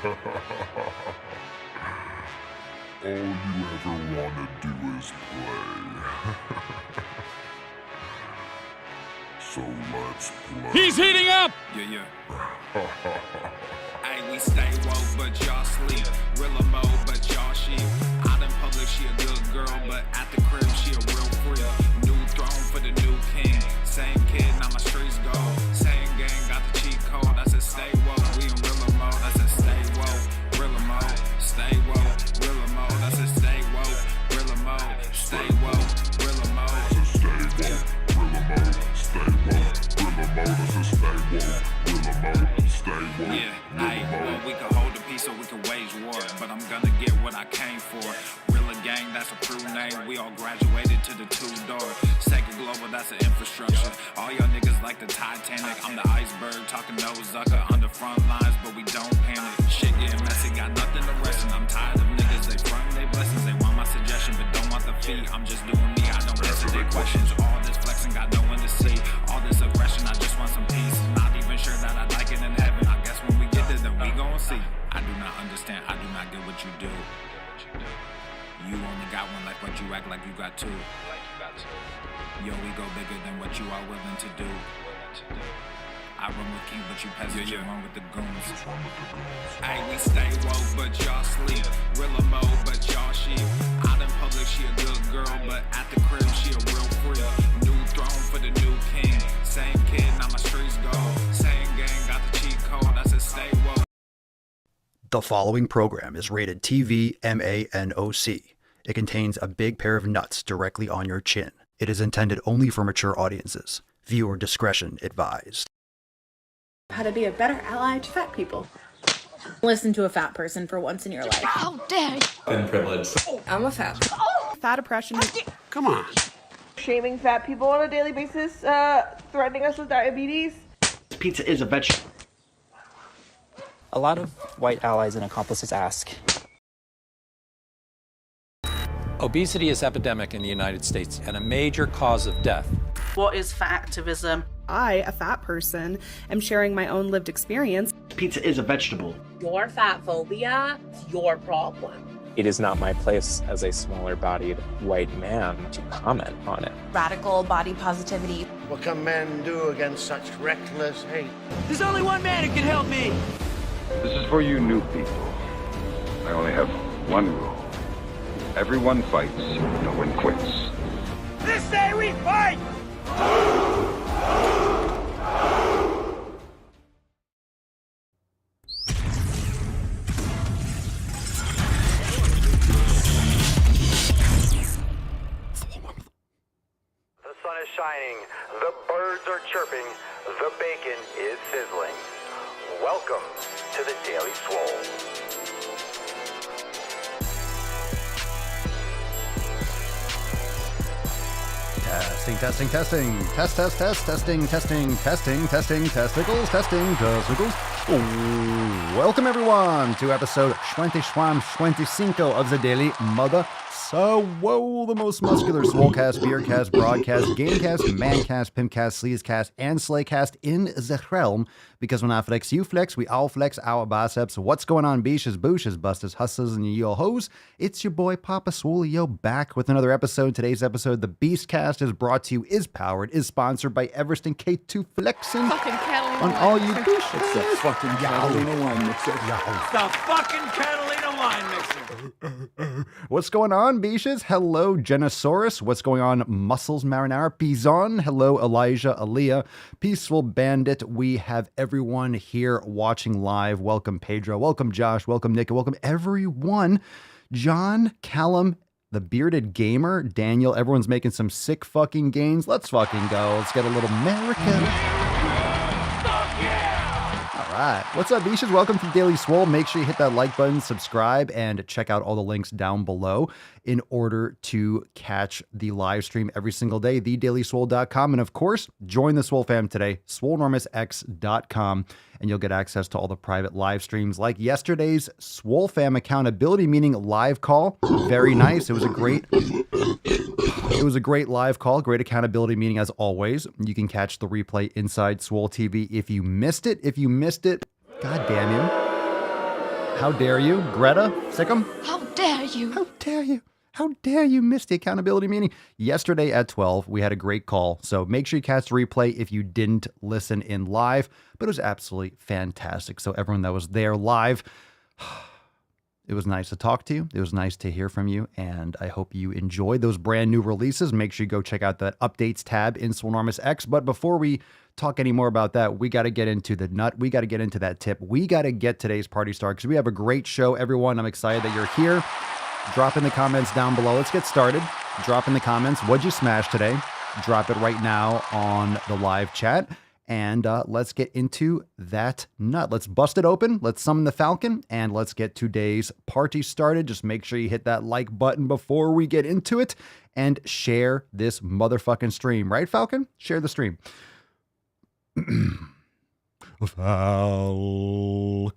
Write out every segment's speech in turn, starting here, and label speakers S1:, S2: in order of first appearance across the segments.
S1: All you ever wanna do is play. So let's play.
S2: He's heating up!
S3: Yeah. Hey, we stay woke, but y'all sleep. Real mode, but y'all sheep. Out in public, she a good girl, but at the crib, she a real freak. New throne for the new king. Same kid, now my streets go. Same gang, got the cheat code. I said stay woke, we in real mode. I said stay woke, real mode. Stay woke, real mode. I said stay woke, real mode. Stay woke, real mode. Yeah, hey, well, we can hold the peace or we can wage war, but I'm gonna get what I came for. Rilla gang, that's a crew name. We all graduated to the two-door. Sacred Global, that's an infrastructure. All y'all niggas like the Titanic. I'm the iceberg, talking no Zucker on the front lines, but we don't panic. Shit getting messy, got nothing to rest, and I'm tired of niggas. They frontin' they blessings, they want my suggestion, but don't want the fee. I'm just doing me, I don't answer their questions. All this flexing, got no one to see. All this aggression, I just want some peace. Not even sure that I like it in heaven. I guess when we get there, then we gon' see. I do not understand, I do not get what you do. You only got one life, but you act like you got two. Yo, we go bigger than what you are willing to do. I run with king, but you peasants, you run with the goons. Hey, we stay woke, but y'all sleep. Rilla mode, but y'all sheep. Out in public, she a good girl, but at the crib, she a real freak. New throne for the new king. Same kid, now my streets go. Same gang, got the cheat code. I said stay woke.
S4: The following program is rated TV MANOC. It contains a big pair of nuts directly on your chin. It is intended only for mature audiences. Viewer discretion advised.
S5: How to be a better ally to fat people.
S6: Listen to a fat person for once in your life.
S5: How dare you?
S7: Thin privilege.
S5: I'm a fat.
S8: Fat oppression is...
S7: Come on.
S8: Shaming fat people on a daily basis, threatening us with diabetes.
S7: Pizza is a vegetable.
S9: A lot of white allies and accomplices ask.
S10: Obesity is epidemic in the United States and a major cause of death.
S11: What is fat activism?
S8: I, a fat person, am sharing my own lived experience.
S7: Pizza is a vegetable.
S12: Your fat phobia is your problem.
S9: It is not my place as a smaller-bodied white man to comment on it.
S6: Radical body positivity.
S13: What can men do against such reckless hate?
S14: There's only one man who can help me.
S15: This is for you new people. I only have one rule. Everyone fights, no one quits.
S14: This day we fight!
S16: The sun is shining, the birds are chirping, the bacon is sizzling. Welcome to the Daily Swole.
S4: Testing. Testicles, testicles. Welcome everyone to episode 25 of the Daily Mother Swole, the most muscular Swolecast, Beercast, Broadcast, Gamecast, Mancast, Pimpcast, Sleazecast, and Slaycast in the realm. Because when I flex, you flex, we all flex our biceps. What's going on, beaches, booshes, busters, hustlers, and yo hoes? It's your boy Papa Swole, yo, back with another episode. Today's episode, the Beastcast, is brought to you, is powered, is sponsored by Everest and K2 Flexing on all you booshes.
S17: It's the fucking Catalina wine mixer.
S14: It's the fucking Catalina wine mixer.
S4: What's going on, beaches? Hello, Genosaurus. What's going on, Muscles Marinara? Pizon. Hello, Elijah, Aaliyah. Peaceful Bandit. We have everyone here watching live. Welcome, Pedro. Welcome, Josh. Welcome, Nick. Welcome, everyone. John, Callum, the Bearded Gamer, Daniel. Everyone's making some sick fucking gains. Let's fucking go. Let's get a little American. Right. What's up, beaches? Welcome to Daily Swole. Make sure you hit that like button, subscribe, and check out all the links down below in order to catch the live stream every single day, thedailyswole.com. And of course, join the SwoleFam today, swolenormousx.com, and you'll get access to all the private live streams like yesterday's SwoleFam accountability meeting live call. Very nice. It was a great live call, great accountability meeting as always. You can catch the replay inside Swole TV if you missed it. God damn you. How dare you, Greta Sikkim?
S5: How dare you?
S4: How dare you? How dare you miss the accountability meeting? Yesterday at 12, we had a great call. So make sure you catch the replay if you didn't listen in live. But it was absolutely fantastic. So everyone that was there live, it was nice to talk to you. It was nice to hear from you. And I hope you enjoyed those brand new releases. Make sure you go check out that updates tab in Swolenormous X. But before we talk any more about that, we got to get into the nut. We got to get into that tip. We got to get today's party started because we have a great show, everyone. I'm excited that you're here. Drop in the comments down below. Let's get started. Drop in the comments. What'd you smash today? Drop it right now on the live chat. And let's get into that nut. Let's bust it open. Let's summon the Falcon. And let's get today's party started. Just make sure you hit that like button before we get into it. And share this motherfucking stream. Right, Falcon? Share the stream. Falcon.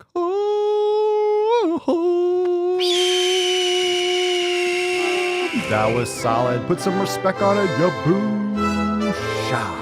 S4: That was solid. Put some respect on it, Yabusha.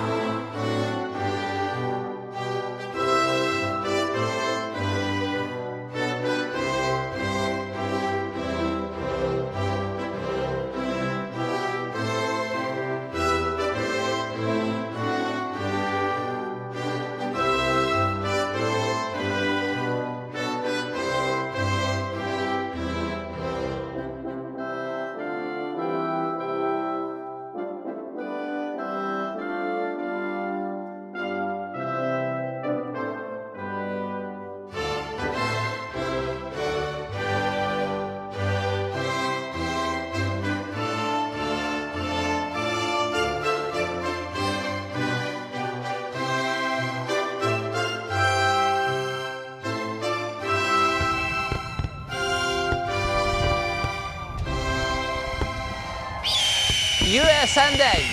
S14: USA,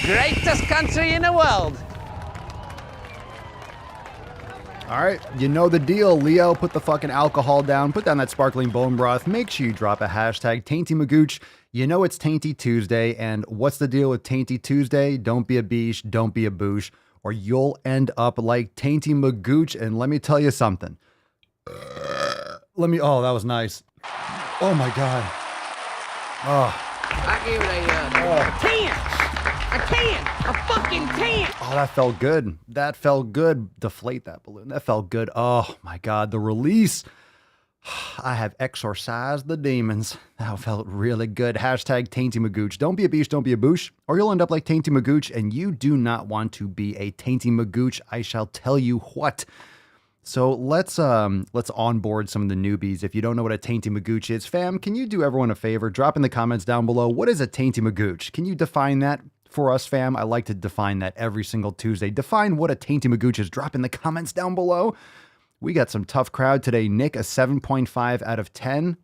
S14: greatest country in the world.
S4: All right, you know the deal. Leo, put the fucking alcohol down. Put down that sparkling bone broth. Make sure you drop a hashtag Tainty Magooch. You know it's Tainty Tuesday, and what's the deal with Tainty Tuesday? Don't be a beesh, don't be a boosh, or you'll end up like Tainty Magooch. And let me tell you something. Oh, that was nice. Oh my God. Oh.
S14: I give it a 10. A fucking 10.
S4: Oh, that felt good. That felt good. Deflate that balloon. That felt good. Oh my God, the release. I have exorcised the demons. That felt really good. Hashtag Tainty Magooch. Don't be a beast, don't be a boosh, or you'll end up like Tainty Magooch, and you do not want to be a Tainty Magooch. I shall tell you what. So let's onboard some of the newbies. If you don't know what a Tainty Magooch is, fam, can you do everyone a favor? Drop in the comments down below. What is a Tainty Magooch? Can you define that for us, fam? I like to define that every single Tuesday. Define what a Tainty Magooch is. Drop in the comments down below. We got some tough crowd today. Nick, a 7.5 out of 10.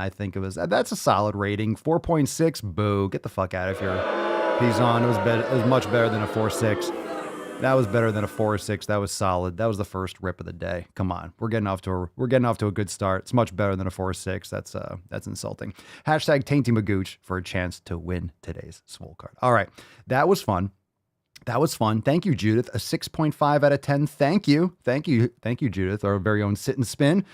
S4: I think that's a solid rating. 4.6, boo. Get the fuck out of here. He's on. It was much better than a 4.6. That was better than a 4.6. That was solid. That was the first rip of the day. Come on, we're getting off to a good start. It's much better than a 4.6. That's insulting. Hashtag Tainty Magooch for a chance to win today's Swole card. All right, that was fun. That was fun. Thank you, Judith. A 6.5 out of 10. Thank you, Judith. Our very own sit and spin.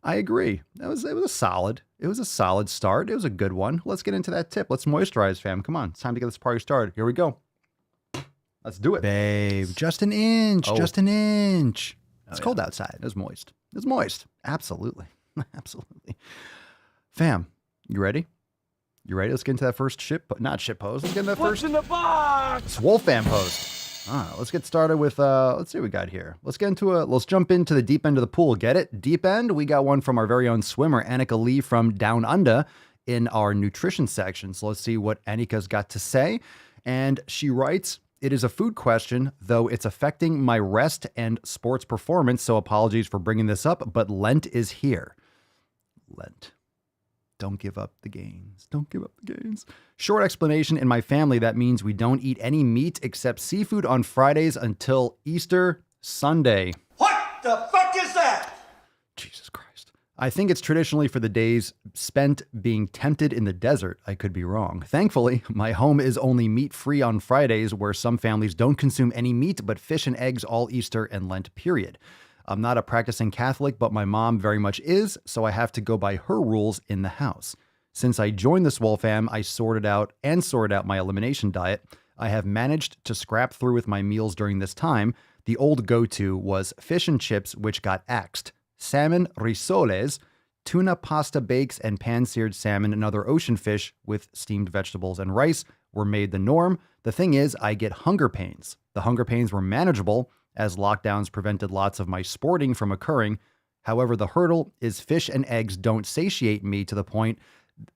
S4: I agree. It was a solid. It was a solid start. It was a good one. Let's get into that tip. Let's moisturize, fam. Come on, it's time to get this party started. Here we go. Let's do it. Babe, just an inch, just an inch. It's cold outside. It was moist. It's moist. Absolutely. Absolutely. Fam, you ready? You ready? Let's get into that first not shit post. Let's get into that first
S14: in the box?
S4: SwoleFam post. All right, let's get started with, let's see what we got here. Let's jump into the deep end of the pool. Get it? Deep end. We got one from our very own swimmer, Annika Lee from Down Under in our nutrition section. So let's see what Annika's got to say. And she writes, it is a food question, though it's affecting my rest and sports performance, so apologies for bringing this up, but Lent is here. Lent. Don't give up the gains. Don't give up the gains. Short explanation, in my family, that means we don't eat any meat except seafood on Fridays until Easter Sunday.
S14: What the fuck is that?
S4: Jesus Christ. I think it's traditionally for the days spent being tempted in the desert. I could be wrong. Thankfully, my home is only meat-free on Fridays, where some families don't consume any meat but fish and eggs all Easter and Lent period. I'm not a practicing Catholic, but my mom very much is, so I have to go by her rules in the house. Since I joined the SwoleFam, I sorted out my elimination diet. I have managed to scrap through with my meals during this time. The old go-to was fish and chips, which got axed. Salmon risoles, tuna pasta bakes, and pan-seared salmon and other ocean fish with steamed vegetables and rice were made the norm. The thing is, I get hunger pains. The hunger pains were manageable as lockdowns prevented lots of my sporting from occurring. However, the hurdle is fish and eggs don't satiate me to the point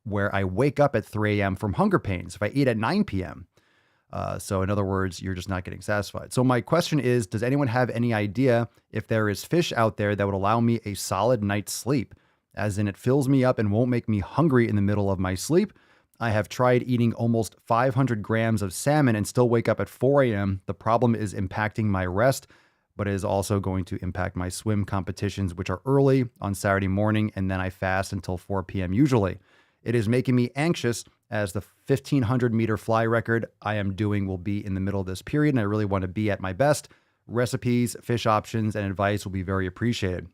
S4: where I wake up at 3 a.m. from hunger pains if I eat at 9 p.m. So in other words, you're just not getting satisfied. So my question is, does anyone have any idea if there is fish out there that would allow me a solid night's sleep? As in, it fills me up and won't make me hungry in the middle of my sleep. I have tried eating almost 500 grams of salmon and still wake up at 4 a.m. The problem is impacting my rest, but it is also going to impact my swim competitions, which are early on Saturday morning, and then I fast until 4 p.m. usually. It is making me anxious as the 1,500 meter fly record I am doing will be in the middle of this period, and I really want to be at my best. Recipes, fish options, and advice will be very appreciated.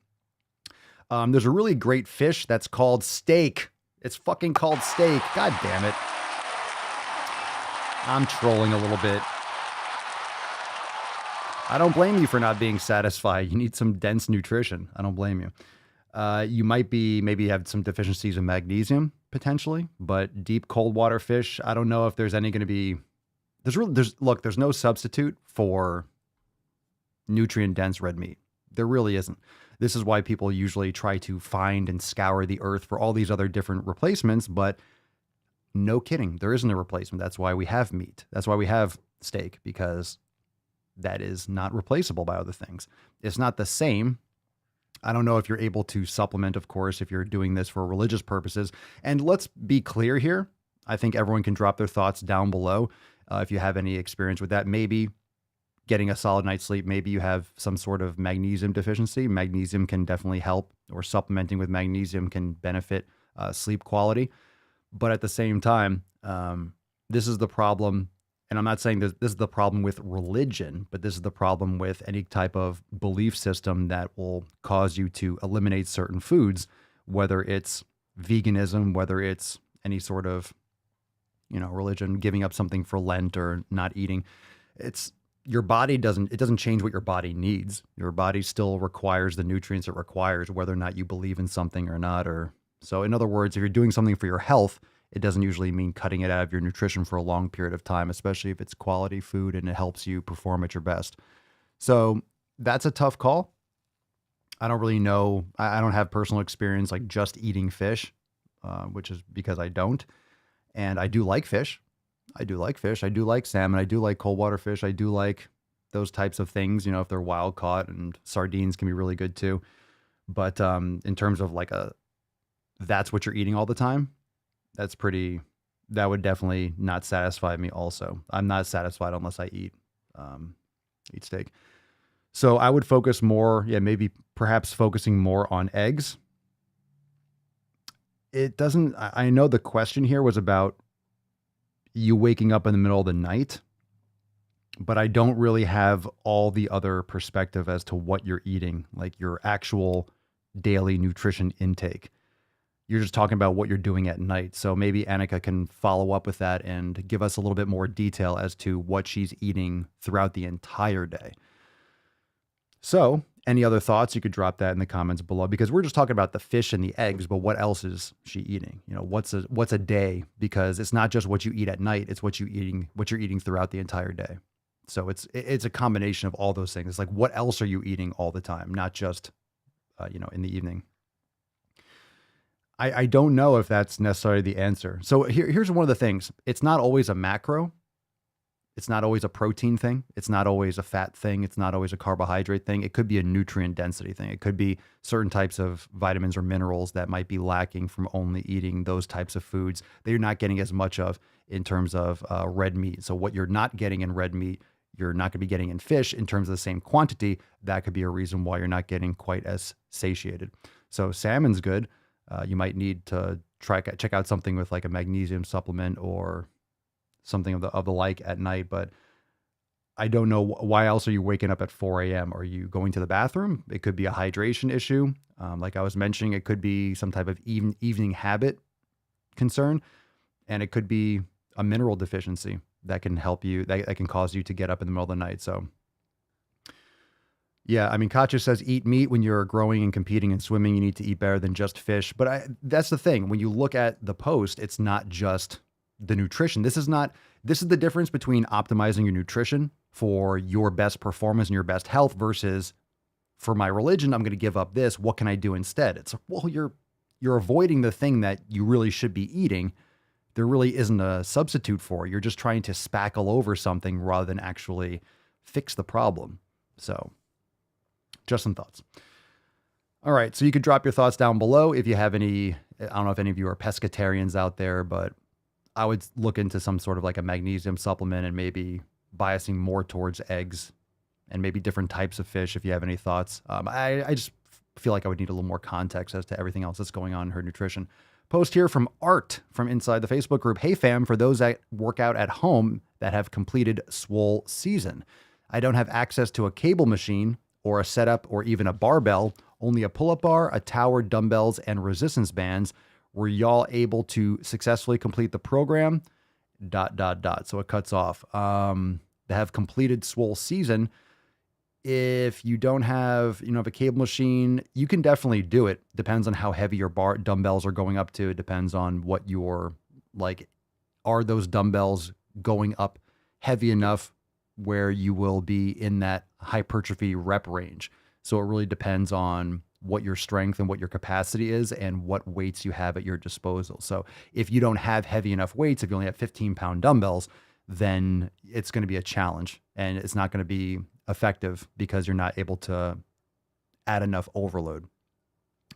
S4: There's a really great fish that's called steak. It's fucking called steak. God damn it. I'm trolling a little bit. I don't blame you for not being satisfied. You need some dense nutrition. I don't blame you. You might maybe have some deficiencies in magnesium potentially, but deep cold water fish, I don't know if there's any going to be, there's no substitute for nutrient dense red meat. There really isn't. This is why people usually try to find and scour the earth for all these other different replacements, but no kidding, there isn't a replacement. That's why we have meat. That's why we have steak, because that is not replaceable by other things. It's not the same. I don't know if you're able to supplement, of course, if you're doing this for religious purposes. And let's be clear here. I think everyone can drop their thoughts down below. If you have any experience with that, maybe getting a solid night's sleep, maybe you have some sort of magnesium deficiency. Magnesium can definitely help, or supplementing with magnesium can benefit sleep quality. But at the same time, this is the problem. And I'm not saying this is the problem with religion, but this is the problem with any type of belief system that will cause you to eliminate certain foods, whether it's veganism, whether it's any sort of, religion, giving up something for Lent or not eating. It's your body doesn't change what your body needs. Your body still requires the nutrients it requires, whether or not you believe in something or not. So in other words, if you're doing something for your health, it doesn't usually mean cutting it out of your nutrition for a long period of time, especially if it's quality food and it helps you perform at your best. So that's a tough call. I don't really know. I don't have personal experience like just eating fish, which is because I don't. And I do like fish. I do like salmon. I do like cold water fish. I do like those types of things, if they're wild caught, and sardines can be really good too. But in terms of that's what you're eating all the time, that would definitely not satisfy me also. I'm not satisfied unless I eat steak. So I would focus more, maybe perhaps focusing more on eggs. I know the question here was about you waking up in the middle of the night, but I don't really have all the other perspective as to what you're eating, like your actual daily nutrition intake. You're just talking about what you're doing at night. So maybe Annika can follow up with that and give us a little bit more detail as to what she's eating throughout the entire day. So any other thoughts, you could drop that in the comments below, because we're just talking about the fish and the eggs, but what else is she eating? What's a day? Because it's not just what you eat at night, it's what you're eating throughout the entire day. So it's a combination of all those things. It's like, what else are you eating all the time? Not just, in the evening. I don't know if that's necessarily the answer. So here's one of the things. It's not always a macro. It's not always a protein thing. It's not always a fat thing. It's not always a carbohydrate thing. It could be a nutrient density thing. It could be certain types of vitamins or minerals that might be lacking from only eating those types of foods that you're not getting as much of in terms of red meat. So what you're not getting in red meat, you're not going to be getting in fish in terms of the same quantity. That could be a reason why you're not getting quite as satiated. So salmon's good. You might need to check out something with like a magnesium supplement or something of the like at night. But I don't know why else are you waking up at 4 a.m.? Are you going to the bathroom? It could be a hydration issue. Like I was mentioning, it could be some type of evening habit concern, and it could be a mineral deficiency that can help you, that can cause you to get up in the middle of the night. So yeah, I mean, Katja says eat meat when you're growing and competing and swimming. You need to eat better than just fish. But that's the thing. When you look at the post, it's not just the nutrition. This is the difference between optimizing your nutrition for your best performance and your best health versus for my religion, I'm going to give up this. What can I do instead? It's well, you're avoiding the thing that you really should be eating. There really isn't a substitute for it. You're just trying to spackle over something rather than actually fix the problem. So just some thoughts. All right. So you could drop your thoughts down below if you have any. I don't know if any of you are pescatarians out there, but I would look into some sort of like a magnesium supplement and maybe biasing more towards eggs and maybe different types of fish if you have any thoughts. I just feel like I would need a little more context as to everything else that's going on in her nutrition. Post here from Art from inside the Facebook group. Hey fam, for those that work out at home that have completed Swole season. I don't have access to a cable machine or a setup or even a barbell, only a pull-up bar, a tower, dumbbells, and resistance bands. Were y'all able to successfully complete the program? ... So it cuts off. They have completed Swole season. If you don't have, a cable machine, you can definitely do it. Depends on how heavy your dumbbells are going up to. It depends on what are those dumbbells going up heavy enough where you will be in that hypertrophy rep range. So it really depends on what your strength and what your capacity is and what weights you have at your disposal. So if you don't have heavy enough weights, if you only have 15-pound dumbbells, then it's going to be a challenge and it's not going to be effective because you're not able to add enough overload.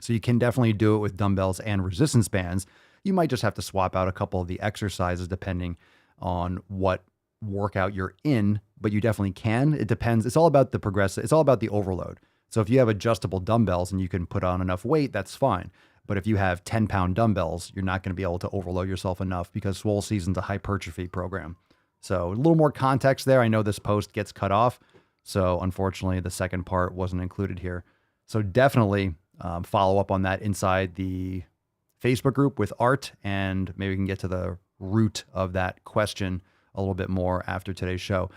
S4: So you can definitely do it with dumbbells and resistance bands. You might just have to swap out a couple of the exercises depending on what workout you're in, but you definitely can. It depends. It's all about the progressive. It's all about the overload. So if you have adjustable dumbbells and you can put on enough weight, that's fine. But if you have 10-pound dumbbells, you're not going to be able to overload yourself enough because Swole Season's a hypertrophy program. So a little more context there. I know this post gets cut off. So unfortunately, the second part wasn't included here. So definitely follow up on that inside the Facebook group with Art, and maybe we can get to the root of that question a little bit more after today's show.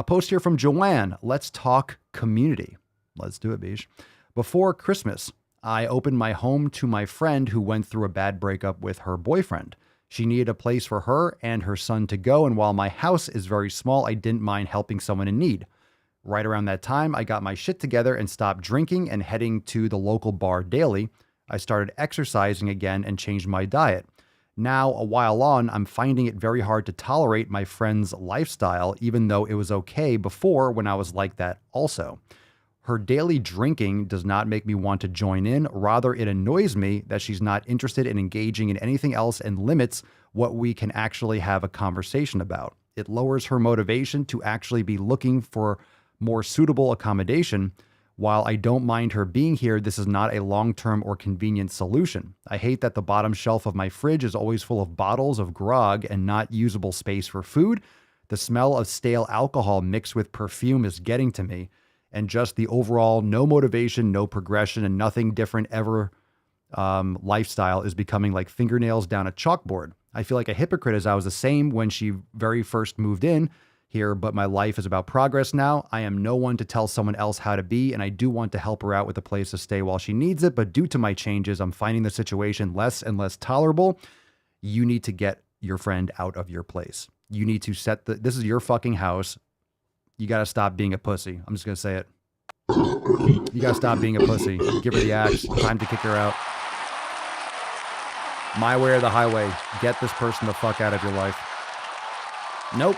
S4: Post here from Joanne. Let's talk community. Let's do it, Beige. Before Christmas, I opened my home to my friend who went through a bad breakup with her boyfriend. She needed a place for her and her son to go, and while my house is very small, I didn't mind helping someone in need. Right around that time, I got my shit together and stopped drinking and heading to the local bar daily. I started exercising again and changed my diet. Now, a while on, I'm finding it very hard to tolerate my friend's lifestyle, even though it was okay before when I was like that also. Her daily drinking does not make me want to join in. Rather, it annoys me that she's not interested in engaging in anything else and limits what we can actually have a conversation about. It lowers her motivation to actually be looking for more suitable accommodation. While I don't mind her being here, this is not a long-term or convenient solution. I hate that the bottom shelf of my fridge is always full of bottles of grog and not usable space for food. The smell of stale alcohol mixed with perfume is getting to me. And just the overall no motivation, no progression, and nothing different ever lifestyle is becoming like fingernails down a chalkboard. I feel like a hypocrite as I was the same when she very first moved in here, but my life is about progress now. I am no one to tell someone else how to be, and I do want to help her out with a place to stay while she needs it, but due to my changes, I'm finding the situation less and less tolerable. You need to get your friend out of your place. You need to this is your fucking house. You got to stop being a pussy. I'm just going to say it. You got to stop being a pussy. Give her the axe. Time to kick her out. My way or the highway. Get this person the fuck out of your life. Nope.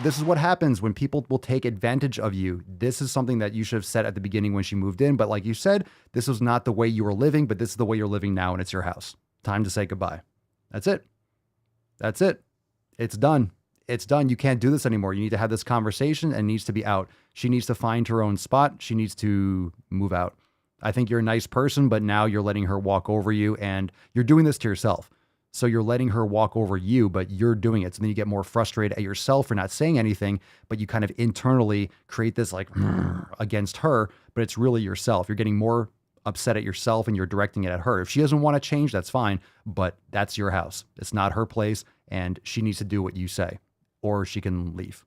S4: This is what happens when people will take advantage of you. This is something that you should have said at the beginning when she moved in. But like you said, this was not the way you were living, but this is the way you're living now, and it's your house. Time to say goodbye. That's it. It's done. It's done. You can't do this anymore. You need to have this conversation and it needs to be out. She needs to find her own spot. She needs to move out. I think you're a nice person, but now you're letting her walk over you and you're doing this to yourself. So you're letting her walk over you, but you're doing it. So then you get more frustrated at yourself for not saying anything, but you kind of internally create this like against her, but it's really yourself. You're getting more upset at yourself and you're directing it at her. If she doesn't want to change, that's fine, but that's your house. It's not her place and she needs to do what you say or she can leave.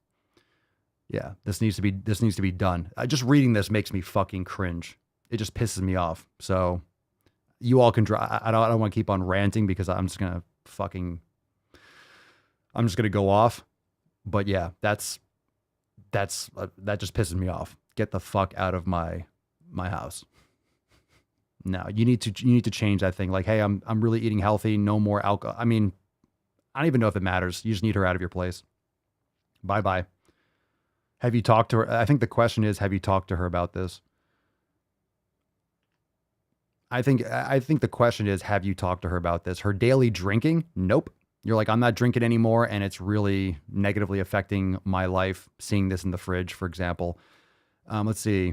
S4: Yeah, this needs to be done. Just reading this makes me fucking cringe. It just pisses me off. So you all can I don't want to keep on ranting because I'm just going to go off. But yeah, that just pisses me off. Get the fuck out of my house. No, you need to change that thing. Like, hey, I'm really eating healthy. No more alcohol. I mean, I don't even know if it matters. You just need her out of your place. Bye-bye. Have you talked to her? I think the question is, have you talked to her about this? I think the question is, have you talked to her about this? Her daily drinking? Nope. You're like, I'm not drinking anymore, and it's really negatively affecting my life, seeing this in the fridge, for example. Let's see.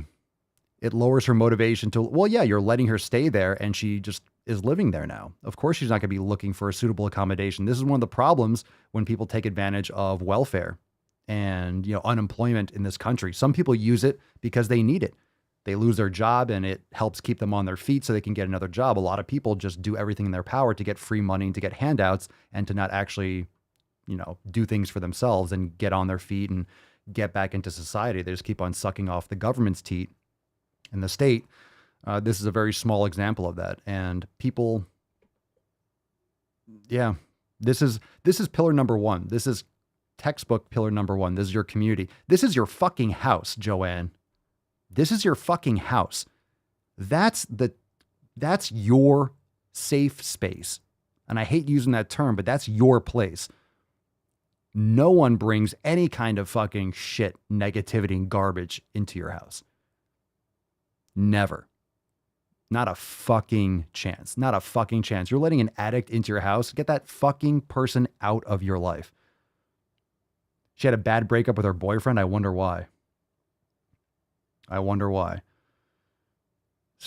S4: It lowers her motivation to, well, yeah, you're letting her stay there, and she just is living there now. Of course, she's not going to be looking for a suitable accommodation. This is one of the problems when people take advantage of welfare and, unemployment in this country. Some people use it because they need it. They lose their job and it helps keep them on their feet so they can get another job. A lot of people just do everything in their power to get free money, to get handouts, and to not actually, do things for themselves and get on their feet and get back into society. They just keep on sucking off the government's teat in the state. This is a very small example of that. And people, yeah, this is pillar number one. This is textbook pillar number one. This is your community. This is your fucking house, Joanne. This is your fucking house. That's your safe space. And I hate using that term, but that's your place. No one brings any kind of fucking shit, negativity, and garbage into your house. Never. Not a fucking chance. Not a fucking chance. You're letting an addict into your house. Get that fucking person out of your life. She had a bad breakup with her boyfriend. I wonder why. So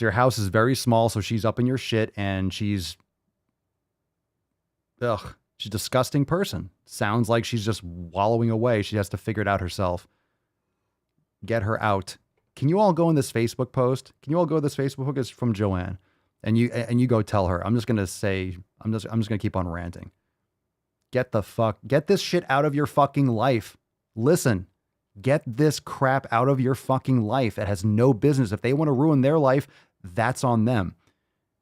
S4: your house is very small, so she's up in your shit, and she's a disgusting person. Sounds like she's just wallowing away. She has to figure it out herself. Get her out. Can you all go in this Facebook post? Can you all go to this Facebook post? It's from Joanne. And you go tell her. I'm just gonna keep on ranting. Get this shit out of your fucking life. Listen. Get this crap out of your fucking life. It has no business. If they want to ruin their life, that's on them.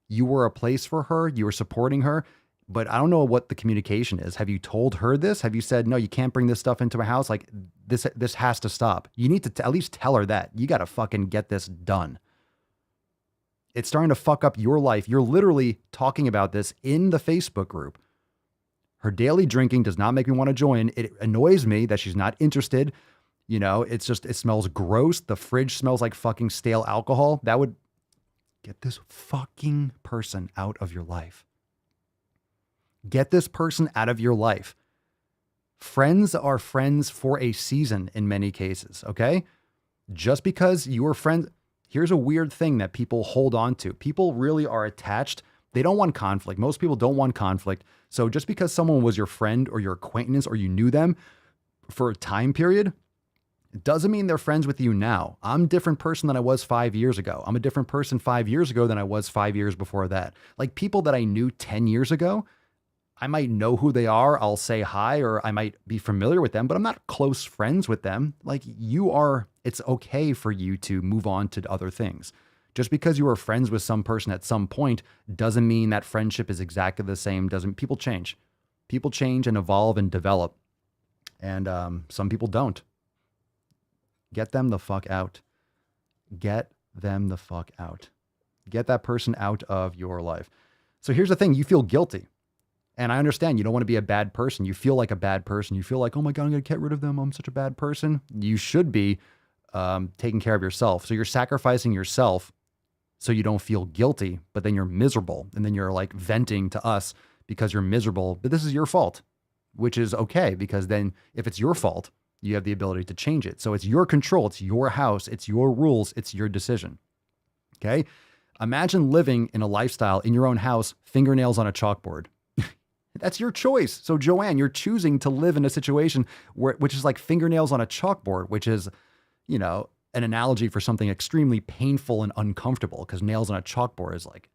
S4: You were a place for her. You were supporting her. But I don't know what the communication is. Have you told her this? Have you said, no, you can't bring this stuff into my house? Like, this has to stop. You need to at least tell her that. You got to fucking get this done. It's starting to fuck up your life. You're literally talking about this in the Facebook group. Her daily drinking does not make me want to join. It annoys me that she's not interested. It's just, it smells gross. The fridge smells like fucking stale alcohol. That would get this fucking person out of your life. Get this person out of your life. Friends are friends for a season in many cases, okay? Just because you were friends, here's a weird thing that people hold on to. People really are attached. They don't want conflict. Most people don't want conflict. So just because someone was your friend or your acquaintance or you knew them for a time period, it doesn't mean they're friends with you now. I'm a different person than I was 5 years ago. I'm a different person 5 years ago than I was 5 years before that. Like people that I knew 10 years ago, I might know who they are. I'll say hi, or I might be familiar with them, but I'm not close friends with them. Like you are, it's okay for you to move on to other things. Just because you were friends with some person at some point doesn't mean that friendship is exactly the same. People change. People change and evolve and develop. And some people don't. Get them the fuck out. Get them the fuck out. Get that person out of your life. So here's the thing. You feel guilty. And I understand you don't want to be a bad person. You feel like a bad person. You feel like, oh my God, I'm going to get rid of them. I'm such a bad person. You should be taking care of yourself. So you're sacrificing yourself so you don't feel guilty, but then you're miserable. And then you're like venting to us because you're miserable. But this is your fault, which is okay. Because then if it's your fault, you have the ability to change it. So it's your control. It's your house. It's your rules. It's your decision. Okay. Imagine living in a lifestyle in your own house, fingernails on a chalkboard. That's your choice. So Joanne, you're choosing to live in a situation which is like fingernails on a chalkboard, which is, you know, an analogy for something extremely painful and uncomfortable, because nails on a chalkboard is like,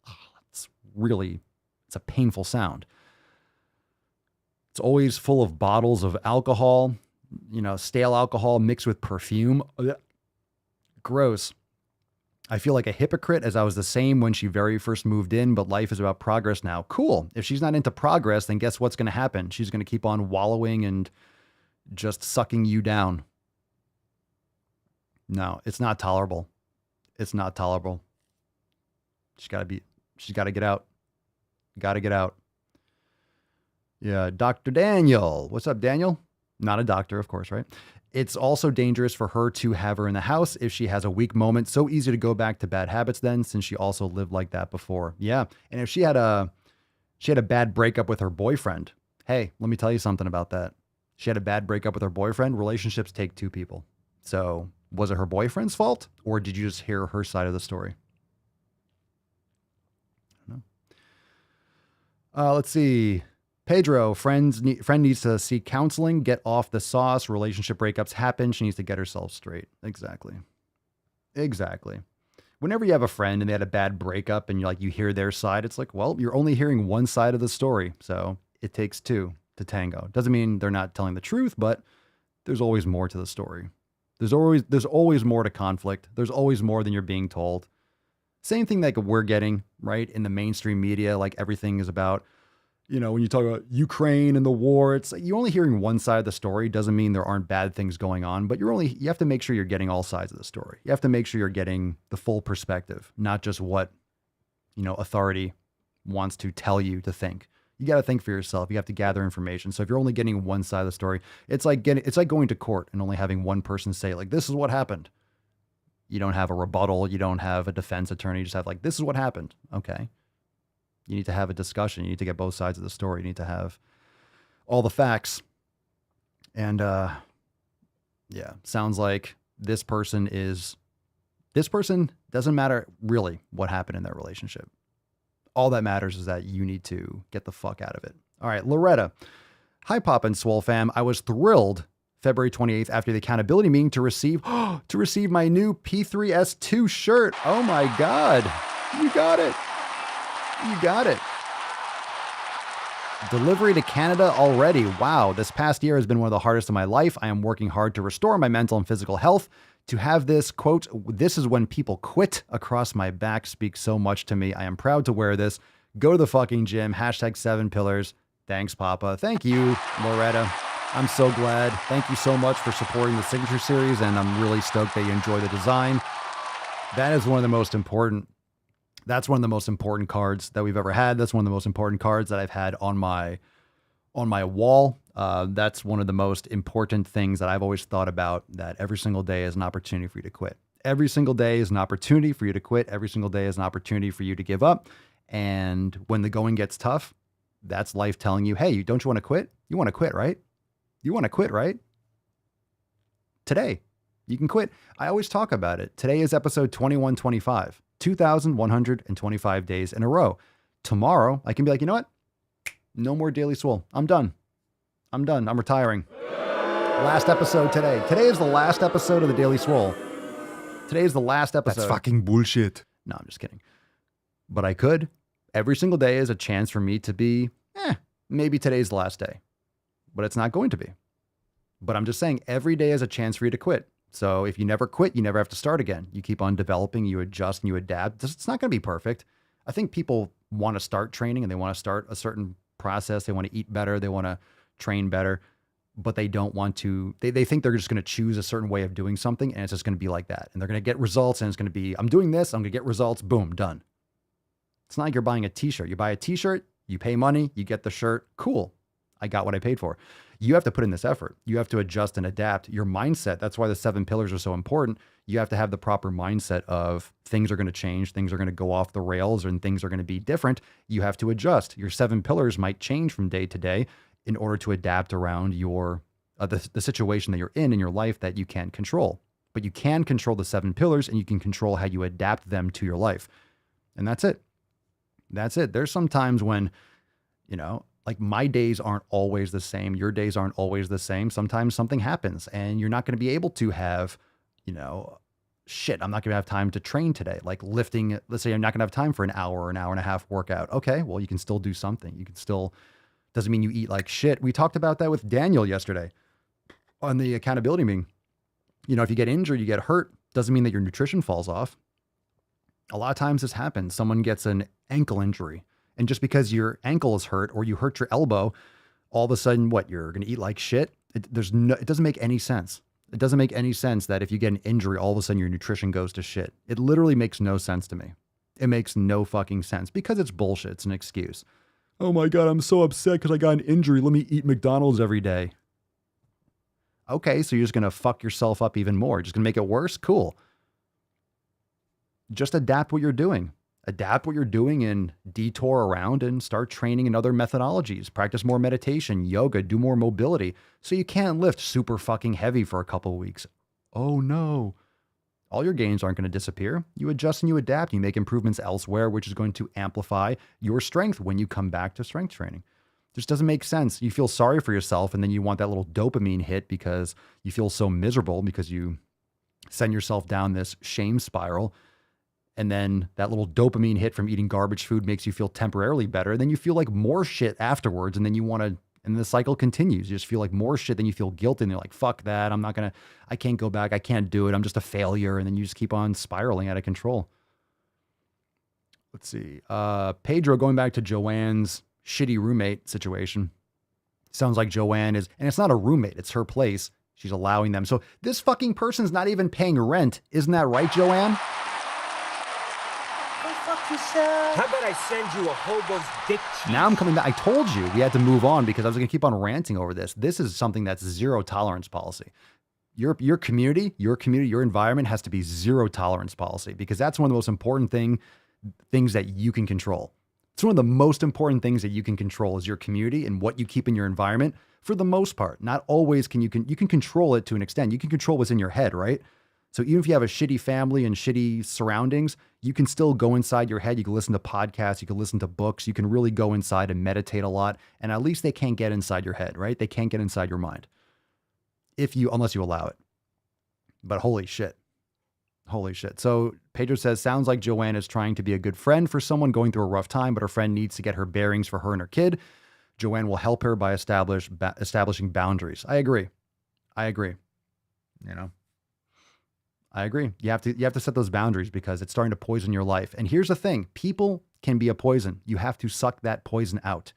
S4: it's a painful sound. It's always full of bottles of alcohol, you know, stale alcohol mixed with perfume. Gross. I feel like a hypocrite, as I was the same when she very first moved in, but life is about progress now. Cool. If she's not into progress, then guess what's going to happen? She's going to keep on wallowing and just sucking you down. No, it's not tolerable. It's not tolerable. She's got to get out. Got to get out. Yeah, Dr. Daniel. What's up, Daniel? Not a doctor, of course, right? It's also dangerous for her to have her in the house if she has a weak moment. So easy to go back to bad habits then, since she also lived like that before. Yeah, and if she had a bad breakup with her boyfriend, hey, let me tell you something about that. She had a bad breakup with her boyfriend. Relationships take two people. So was it her boyfriend's fault, or did you just hear her side of the story? I don't know. Let's see. Pedro, friend needs to seek counseling, get off the sauce. Relationship breakups happen. She needs to get herself straight. Exactly. Whenever you have a friend and they had a bad breakup and you hear their side, it's like, well, you're only hearing one side of the story. So it takes two to tango. Doesn't mean they're not telling the truth, but there's always more to the story. There's always more to conflict. There's always more than you're being told. Same thing like we're getting, right? In the mainstream media, like everything is about, you know, when you talk about Ukraine and the war, it's like you're only hearing one side of the story. Doesn't mean there aren't bad things going on, but you have to make sure you're getting all sides of the story. You have to make sure you're getting the full perspective, not just what, you know, authority wants to tell you to think. You got to think for yourself. You have to gather information. So if you're only getting one side of the story, it's like going to court and only having one person say like, this is what happened. You don't have a rebuttal. You don't have a defense attorney. You just have like, this is what happened. Okay. You need to have a discussion. You need to get both sides of the story. You need to have all the facts. And yeah, sounds like this person doesn't matter really what happened in their relationship. All that matters is that you need to get the fuck out of it. All right, Loretta. Hi, Pop and SwoleFam. I was thrilled February 28th after the accountability meeting to receive my new P3S2 shirt. Oh my God. You got it. Delivery to Canada already. Wow. This past year has been one of the hardest of my life. I am working hard to restore my mental and physical health. To have this, quote, this is when people quit across my back speaks so much to me. I am proud to wear this. Go to the fucking gym. #7pillars. Thanks, Papa. Thank you, Loretta. I'm so glad. Thank you so much for supporting the Signature Series, and I'm really stoked that you enjoy the design. That's one of the most important cards that we've ever had. That's one of the most important cards that I've had on my wall. That's one of the most important things that I've always thought about, that every single day is an opportunity for you to quit. Every single day is an opportunity for you to quit. Every single day is an opportunity for you to give up. And when the going gets tough, that's life telling you, hey, don't you want to quit? You want to quit, right? You want to quit, right? Today, you can quit. I always talk about it. Today is episode 2125, 2,125 days in a row. Tomorrow, I can be like, you know what? No more Daily Swole. I'm done. I'm retiring. Last episode today. Today is the last episode of the Daily Swole. Today is the last episode.
S17: That's fucking bullshit.
S4: No, I'm just kidding. But I could. Every single day is a chance for me to be, maybe today's the last day. But it's not going to be. But I'm just saying, every day is a chance for you to quit. So if you never quit, you never have to start again. You keep on developing, you adjust, and you adapt. It's not going to be perfect. I think people want to start training and they want to start a certain process. They want to eat better. They want to train better, but they don't want to, they think they're just going to choose a certain way of doing something and it's just going to be like that. And they're going to get results and it's going to be, I'm doing this, I'm going to get results, boom, done. It's not like you're buying a t-shirt. You buy a t-shirt, you pay money, you get the shirt, cool. I got what I paid for. You have to put in this effort. You have to adjust and adapt your mindset. That's why the 7 pillars are so important. You have to have the proper mindset of things are going to change, things are going to go off the rails, and things are going to be different. You have to adjust. Your 7 pillars might change from day to day in order to adapt around your the situation that you're in your life that you can't control. But you can control the 7 pillars and you can control how you adapt them to your life. And that's it. That's it. There's some times when, Like my days aren't always the same. Your days aren't always the same. Sometimes something happens and you're not going to be able to have, you know, shit, I'm not going to have time to train today. Like lifting, let's say I'm not going to have time for an hour or an hour and a half workout. Okay, well, you can still do something. You can still, doesn't mean you eat like shit. We talked about that with Daniel yesterday on the accountability meeting. You know, if you get injured, you get hurt, doesn't mean that your nutrition falls off. A lot of times this happens. Someone gets an ankle injury. And just because your ankle is hurt or you hurt your elbow, all of a sudden, what, you're going to eat like shit? It doesn't make any sense. It doesn't make any sense that if you get an injury, all of a sudden your nutrition goes to shit. It literally makes no sense to me. It makes no fucking sense because it's bullshit. It's an excuse. Oh my God, I'm so upset because I got an injury. Let me eat McDonald's every day. Okay, so you're just going to fuck yourself up even more. Just going to make it worse? Cool. Just adapt what you're doing. Adapt what you're doing and detour around and start training in other methodologies. Practice more meditation, yoga, do more mobility. So you can't lift super fucking heavy for a couple of weeks. Oh no. All your gains aren't going to disappear. You adjust and you adapt. You make improvements elsewhere, which is going to amplify your strength when you come back to strength training. Just doesn't make sense. You feel sorry for yourself and then you want that little dopamine hit because you feel so miserable because you send yourself down this shame spiral. And then that little dopamine hit from eating garbage food makes you feel temporarily better. And then you feel like more shit afterwards. And then you want to, and the cycle continues. You just feel like more shit. Then you feel guilty and you're like, fuck that. I can't go back. I can't do it. I'm just a failure. And then you just keep on spiraling out of control. Let's see. Pedro, going back to Joanne's shitty roommate situation. Sounds like Joanne is, and it's not a roommate. It's her place. She's allowing them. So this fucking person's not even paying rent. Isn't that right, Joanne?
S14: How about I send you a hobo's dick cheese?
S4: Now I'm coming back. I told you we had to move on because I was going to keep on ranting over this. This is something that's zero tolerance policy. Your community, your environment has to be zero tolerance policy because that's one of the most important things that you can control. It's one of the most important things that you can control is your community and what you keep in your environment for the most part. Not always you can control it to an extent. You can control what's in your head, right? So even if you have a shitty family and shitty surroundings, you can still go inside your head. You can listen to podcasts. You can listen to books. You can really go inside and meditate a lot. And at least they can't get inside your head, right? They can't get inside your mind unless you allow it. But holy shit. Holy shit. So Pedro says, sounds like Joanne is trying to be a good friend for someone going through a rough time, but her friend needs to get her bearings for her and her kid. Joanne will help her by establishing boundaries. I agree. You know, I agree. You have to set those boundaries because it's starting to poison your life. And here's the thing. People can be a poison. You have to suck that poison out,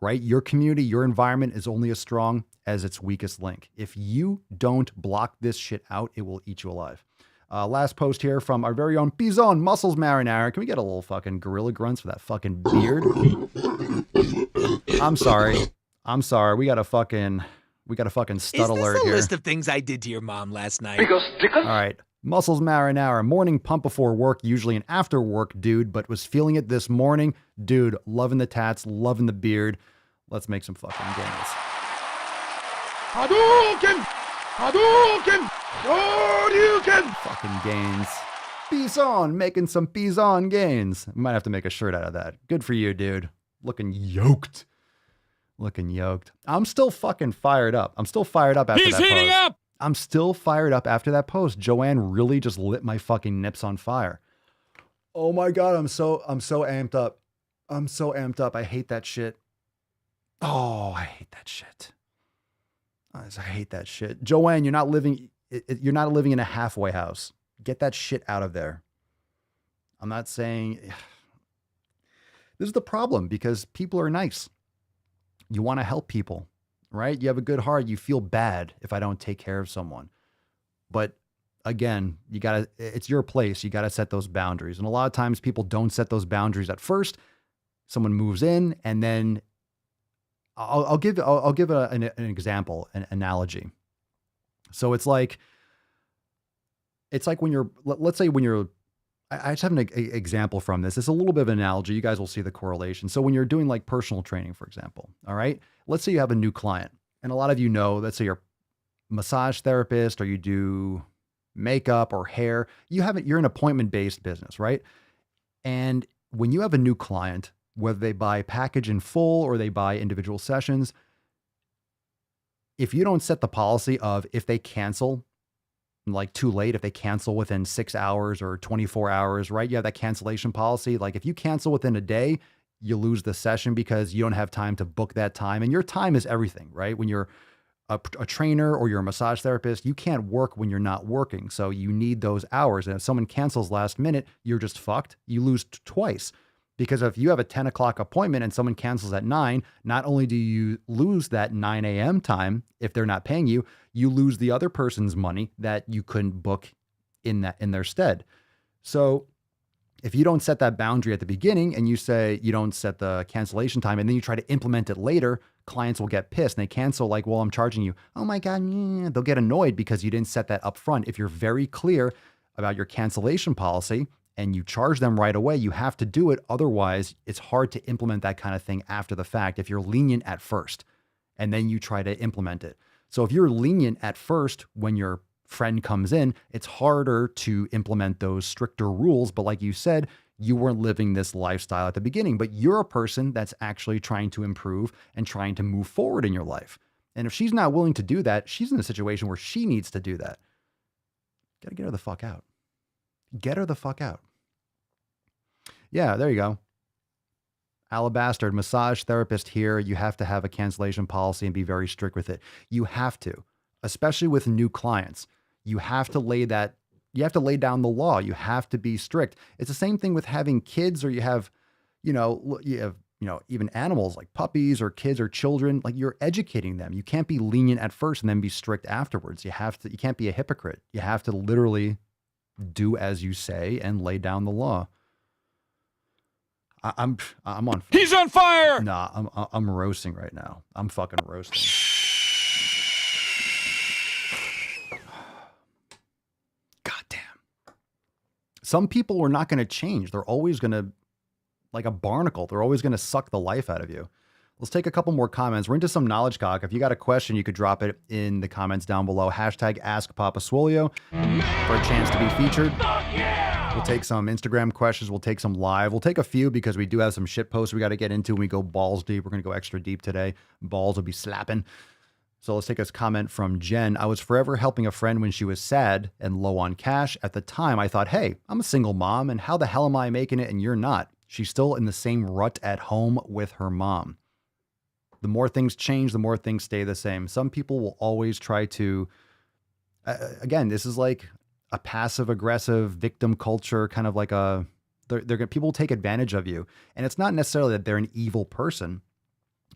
S4: right? Your community, your environment is only as strong as its weakest link. If you don't block this shit out, it will eat you alive. Last post here from our very own Pizon Muscles Marinara. Can we get a little fucking gorilla grunts for that fucking beard? I'm sorry. We got a fucking stud alert here.
S14: Is this a list of things I did to your mom last night?
S4: All right. Muscles Marinara, morning pump before work, usually an after work dude, but was feeling it this morning. Dude, loving the tats, loving the beard. Let's make some fucking gains.
S1: Hadouken! Hadouken! Shoryuken!
S4: Fucking gains. Pizon, making some Pizon gains. We might have to make a shirt out of that. Good for you, dude. Looking yoked. I'm still fucking fired up. I'm still fired up after that post. He's heating up! I'm still fired up after that post. Joanne really just lit my fucking nips on fire. Oh my God, I'm so amped up. I hate that shit. Oh, I hate that shit. I hate that shit. Joanne, you're not living in a halfway house. Get that shit out of there. I'm not saying this is the problem because people are nice. You want to help people, right? You have a good heart. You feel bad if I don't take care of someone. But again, it's your place. You got to set those boundaries. And a lot of times people don't set those boundaries at first. Someone moves in and then I'll give an example, an analogy. So it's like when I just have an example from this. It's a little bit of an analogy. You guys will see the correlation. So when you're doing like personal training, for example, all right, let's say you have a new client and a lot of you know, let's say you're a massage therapist or you do makeup or hair, you're an appointment-based business, right? And when you have a new client, whether they buy package in full or they buy individual sessions. If you don't set the policy of if they cancel like too late, if they cancel within 6 hours or 24 hours, right? You have that cancellation policy. Like if you cancel within a day, you lose the session because you don't have time to book that time. And your time is everything, right? When you're a trainer or you're a massage therapist, you can't work when you're not working. So you need those hours. And if someone cancels last minute, you're just fucked. You lose twice. Because if you have a 10 o'clock appointment and someone cancels at 9, not only do you lose that 9 a.m. time, if they're not paying you, you lose the other person's money that you couldn't book in their stead. So if you don't set that boundary at the beginning and you say you don't set the cancellation time and then you try to implement it later, clients will get pissed and they cancel like, well, I'm charging you. Oh my God. They'll get annoyed because you didn't set that up front. If you're very clear about your cancellation policy and you charge them right away, you have to do it. Otherwise, it's hard to implement that kind of thing after the fact if you're lenient at first and then you try to implement it. So if you're lenient at first when your friend comes in, it's harder to implement those stricter rules. But like you said, you weren't living this lifestyle at the beginning, but you're a person that's actually trying to improve and trying to move forward in your life. And if she's not willing to do that, she's in a situation where she needs to do that. Gotta get her the fuck out. Get her the fuck out. Yeah, there you go. Alabaster, massage therapist here. You have to have a cancellation policy and be very strict with it. You have to, especially with new clients. You have to lay down the law. You have to be strict. It's the same thing with having kids, or you have even animals like puppies or kids or children. Like, you're educating them. You can't be lenient at first and then be strict afterwards. You can't be a hypocrite. You have to literally do as you say and lay down the law. I'm on.
S14: He's on fire.
S4: Nah, I'm roasting right now. I'm fucking roasting. Goddamn. Some people are not going to change. They're always going to, like a barnacle, they're always going to suck the life out of you. Let's take a couple more comments. We're into some knowledge cock. If you got a question, you could drop it in the comments down below. Hashtag AskPapaSwolio for a chance to be featured. We'll take some Instagram questions. We'll take some live. We'll take a few because we do have some shit posts we got to get into when we go balls deep. We're going to go extra deep today. Balls will be slapping. So let's take a comment from Jen. I was forever helping a friend when she was sad and low on cash. At the time, I thought, hey, I'm a single mom, and how the hell am I making it and you're not? She's still in the same rut at home with her mom. The more things change, the more things stay the same. Some people will always try to, again, this is like a passive aggressive victim culture, kind of like people take advantage of you. And it's not necessarily that they're an evil person.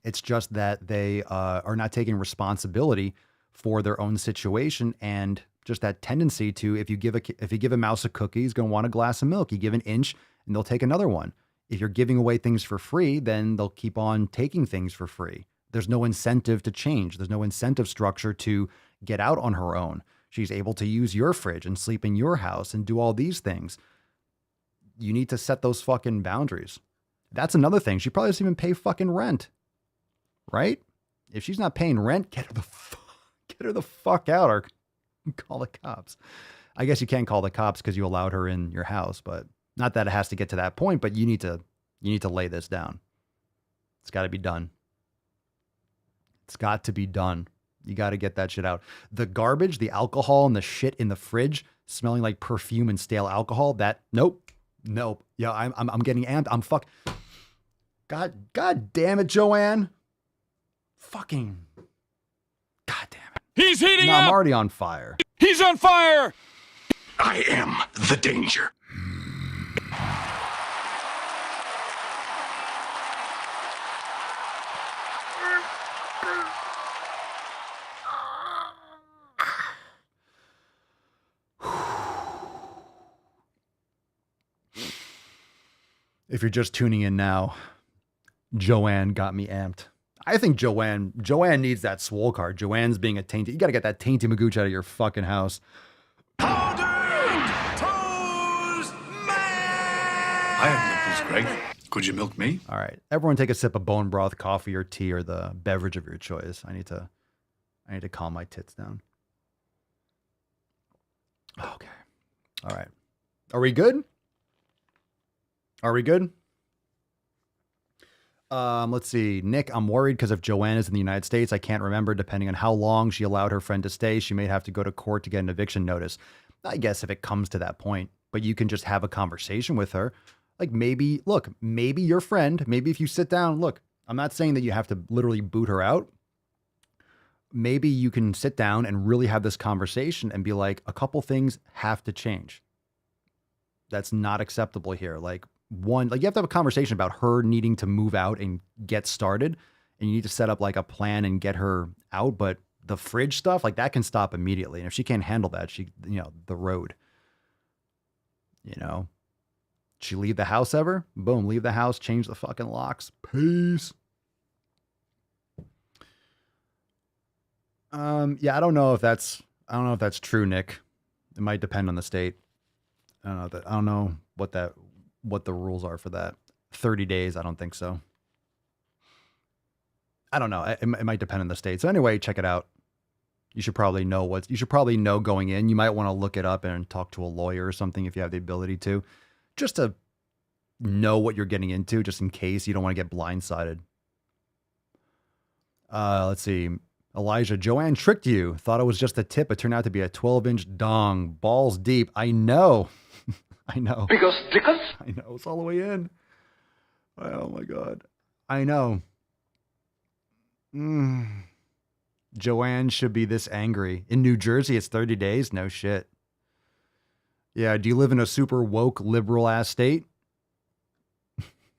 S4: It's just that they are not taking responsibility for their own situation, and just that tendency to, if you give a mouse a cookie, he's going to want a glass of milk. You give an inch and they'll take another one. If you're giving away things for free, then they'll keep on taking things for free. There's no incentive to change. There's no incentive structure to get out on her own. She's able to use your fridge and sleep in your house and do all these things. You need to set those fucking boundaries. That's another thing. She probably doesn't even pay fucking rent, right? If she's not paying rent, get her the fuck out, or call the cops. I guess you can't call the cops because you allowed her in your house, but not that it has to get to that point, but you need to lay this down. It's got to be done. It's got to be done. You got to get that shit out. The garbage, the alcohol, and the shit in the fridge smelling like perfume and stale alcohol. Nope. Yeah, I'm getting amped. I'm God damn it, Joanne. Fucking. God damn it.
S14: He's heating up.
S4: I'm already on fire.
S14: He's on fire.
S1: I am the danger.
S4: If you're just tuning in now, Joanne got me amped. I think Joanne needs that swole card. Joanne's being a tainty. You got to get that tainty magooch out of your fucking house.
S1: I have milk, Greg. Could you milk me?
S4: All right. Everyone take a sip of bone broth, coffee, or tea, or the beverage of your choice. I need to calm my tits down. Okay. All right. Are we good? Let's see. Nick, I'm worried because if Joanne is in the United States, I can't remember. Depending on how long she allowed her friend to stay, she may have to go to court to get an eviction notice. I guess if it comes to that point, but you can just have a conversation with her. Like maybe your friend, maybe if you sit down, look, I'm not saying that you have to literally boot her out. Maybe you can sit down and really have this conversation and be like, a couple things have to change. That's not acceptable here. Like you have to have a conversation about her needing to move out and get started, and you need to set up like a plan and get her out. But the fridge stuff, like that can stop immediately. And if she can't handle that, the road, she leave the house ever? Boom, leave the house, change the fucking locks. Peace. Yeah, I don't know if that's true, Nick. It might depend on the state. I don't know what the rules are for that. 30 days, I don't think so. I don't know. It might depend on the state. So anyway, check it out. You should probably know going in. You might want to look it up and talk to a lawyer or something if you have the ability to, just to know what you're getting into, just in case you don't want to get blindsided. Let's see. Elijah, Joanne tricked you. Thought it was just a tip. It turned out to be a 12-inch dong. Balls deep. I know. I know.
S13: Because
S4: I know. It's all the way in. Oh, my God. I know. Joanne should be this angry. In New Jersey, it's 30 days? No shit. Yeah, do you live in a super woke, liberal-ass state?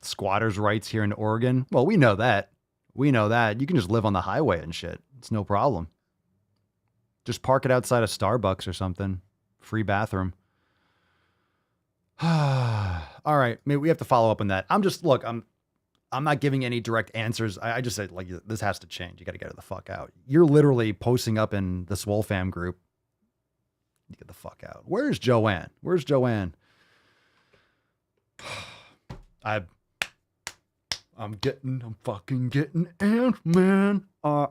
S4: Squatters' rights here in Oregon? Well, we know that. We know that. You can just live on the highway and shit. It's no problem. Just park it outside of Starbucks or something. Free bathroom. All right. Maybe we have to follow up on that. I'm not giving any direct answers. I just said, like, this has to change. You got to get her the fuck out. You're literally posting up in the SwoleFam group. You get the fuck out. Where's Joanne? Where's Joanne? I'm fucking getting Ant-Man. I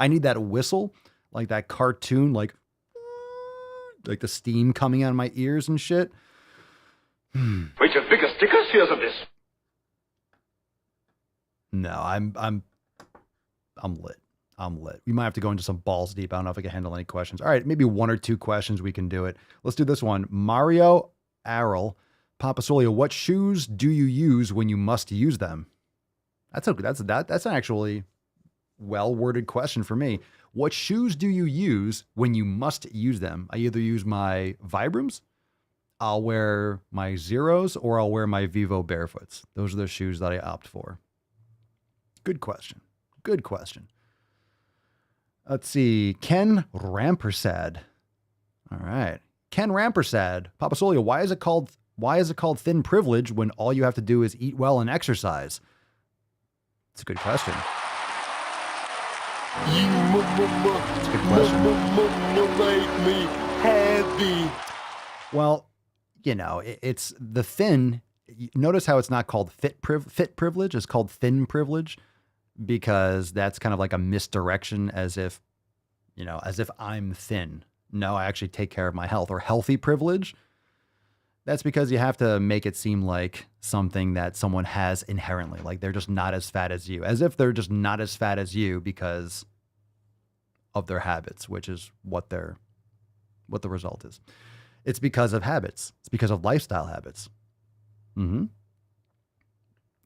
S4: need that whistle, like that cartoon, like the steam coming out of my ears and shit.
S13: With your biggest stickers, here's of this.
S4: No, I'm lit. I'm lit. We might have to go into some balls deep. I don't know if I can handle any questions. All right, maybe one or two questions. We can do it. Let's do this one. Mario Arrel, Papa Swole, what shoes do you use when you must use them? That's an actually well-worded question for me. What shoes do you use when you must use them? I either use my Vibrams, I'll wear my Zeros, or I'll wear my Vivo Barefoots. Those are the shoes that I opt for. Good question. Good question. Let's see. Ken Rampersad. All right. Ken Rampersad. Papa Swole, why is it called thin privilege when all you have to do is eat well and exercise? It's a good question. It's a good question.
S13: Make me happy.
S4: Well, it's the thin. Notice how it's not called fit privilege. It's called thin privilege because that's kind of like a misdirection, as if I'm thin. No, I actually take care of my health. Or healthy privilege. That's because you have to make it seem like something that someone has inherently, like they're just not as fat as you, as if they're just not as fat as you because of their habits, which is what the result is. It's because of habits. It's because of lifestyle habits.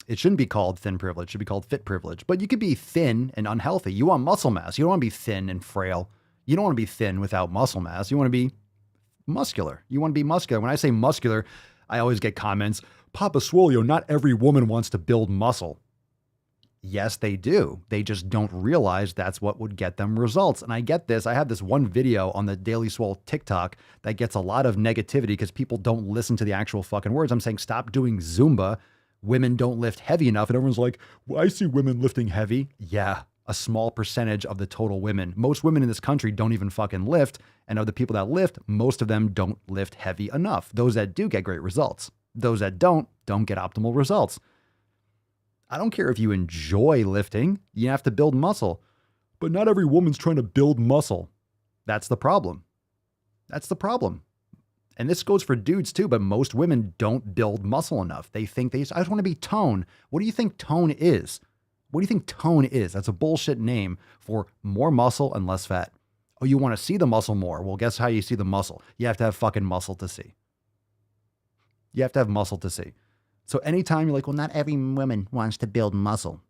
S4: It shouldn't be called thin privilege. It should be called fit privilege. But you could be thin and unhealthy. You want muscle mass. You don't want to be thin and frail. You don't want to be thin without muscle mass. You want to be muscular. You want to be muscular. When I say muscular, I always get comments, Papa Swole, not every woman wants to build muscle. Yes, they do. They just don't realize that's what would get them results. And I get this. I have this one video on the Daily Swole TikTok that gets a lot of negativity because people don't listen to the actual fucking words. I'm saying stop doing Zumba. Women don't lift heavy enough. And everyone's like, well, I see women lifting heavy. Yeah, a small percentage of the total women. Most women in this country don't even fucking lift. And of the people that lift, most of them don't lift heavy enough. Those that do get great results. Those that don't get optimal results. I don't care if you enjoy lifting, you have to build muscle. But not every woman's trying to build muscle. That's the problem. That's the problem. And this goes for dudes too, but most women don't build muscle enough. They think I just want to be tone. What do you think tone is? What do you think tone is? That's a bullshit name for more muscle and less fat. Oh, you want to see the muscle more? Well, guess how you see the muscle? You have to have fucking muscle to see. You have to have muscle to see. So anytime you're like, well, not every woman wants to build muscle.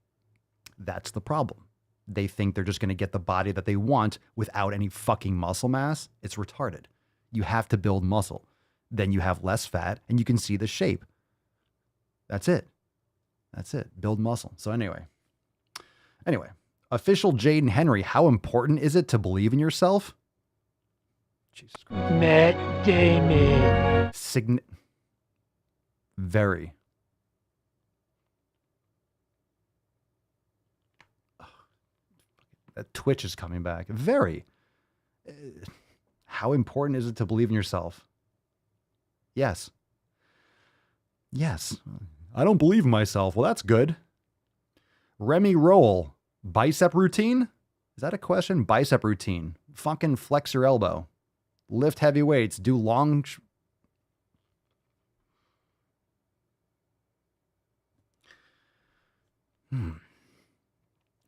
S4: That's the problem. They think they're just going to get the body that they want without any fucking muscle mass. It's retarded. You have to build muscle. Then you have less fat and you can see the shape. That's it. That's it. Build muscle. So anyway, official Jaden Henry, how important is it to believe in yourself? Jesus Christ.
S14: Matt Damon.
S4: Very. That Twitch is coming back. Very. How important is it to believe in yourself? Yes. Yes. I don't believe in myself. Well, that's good. Remy Roll, bicep routine? Is that a question? Bicep routine. Fucking flex your elbow. Lift heavy weights. Do long...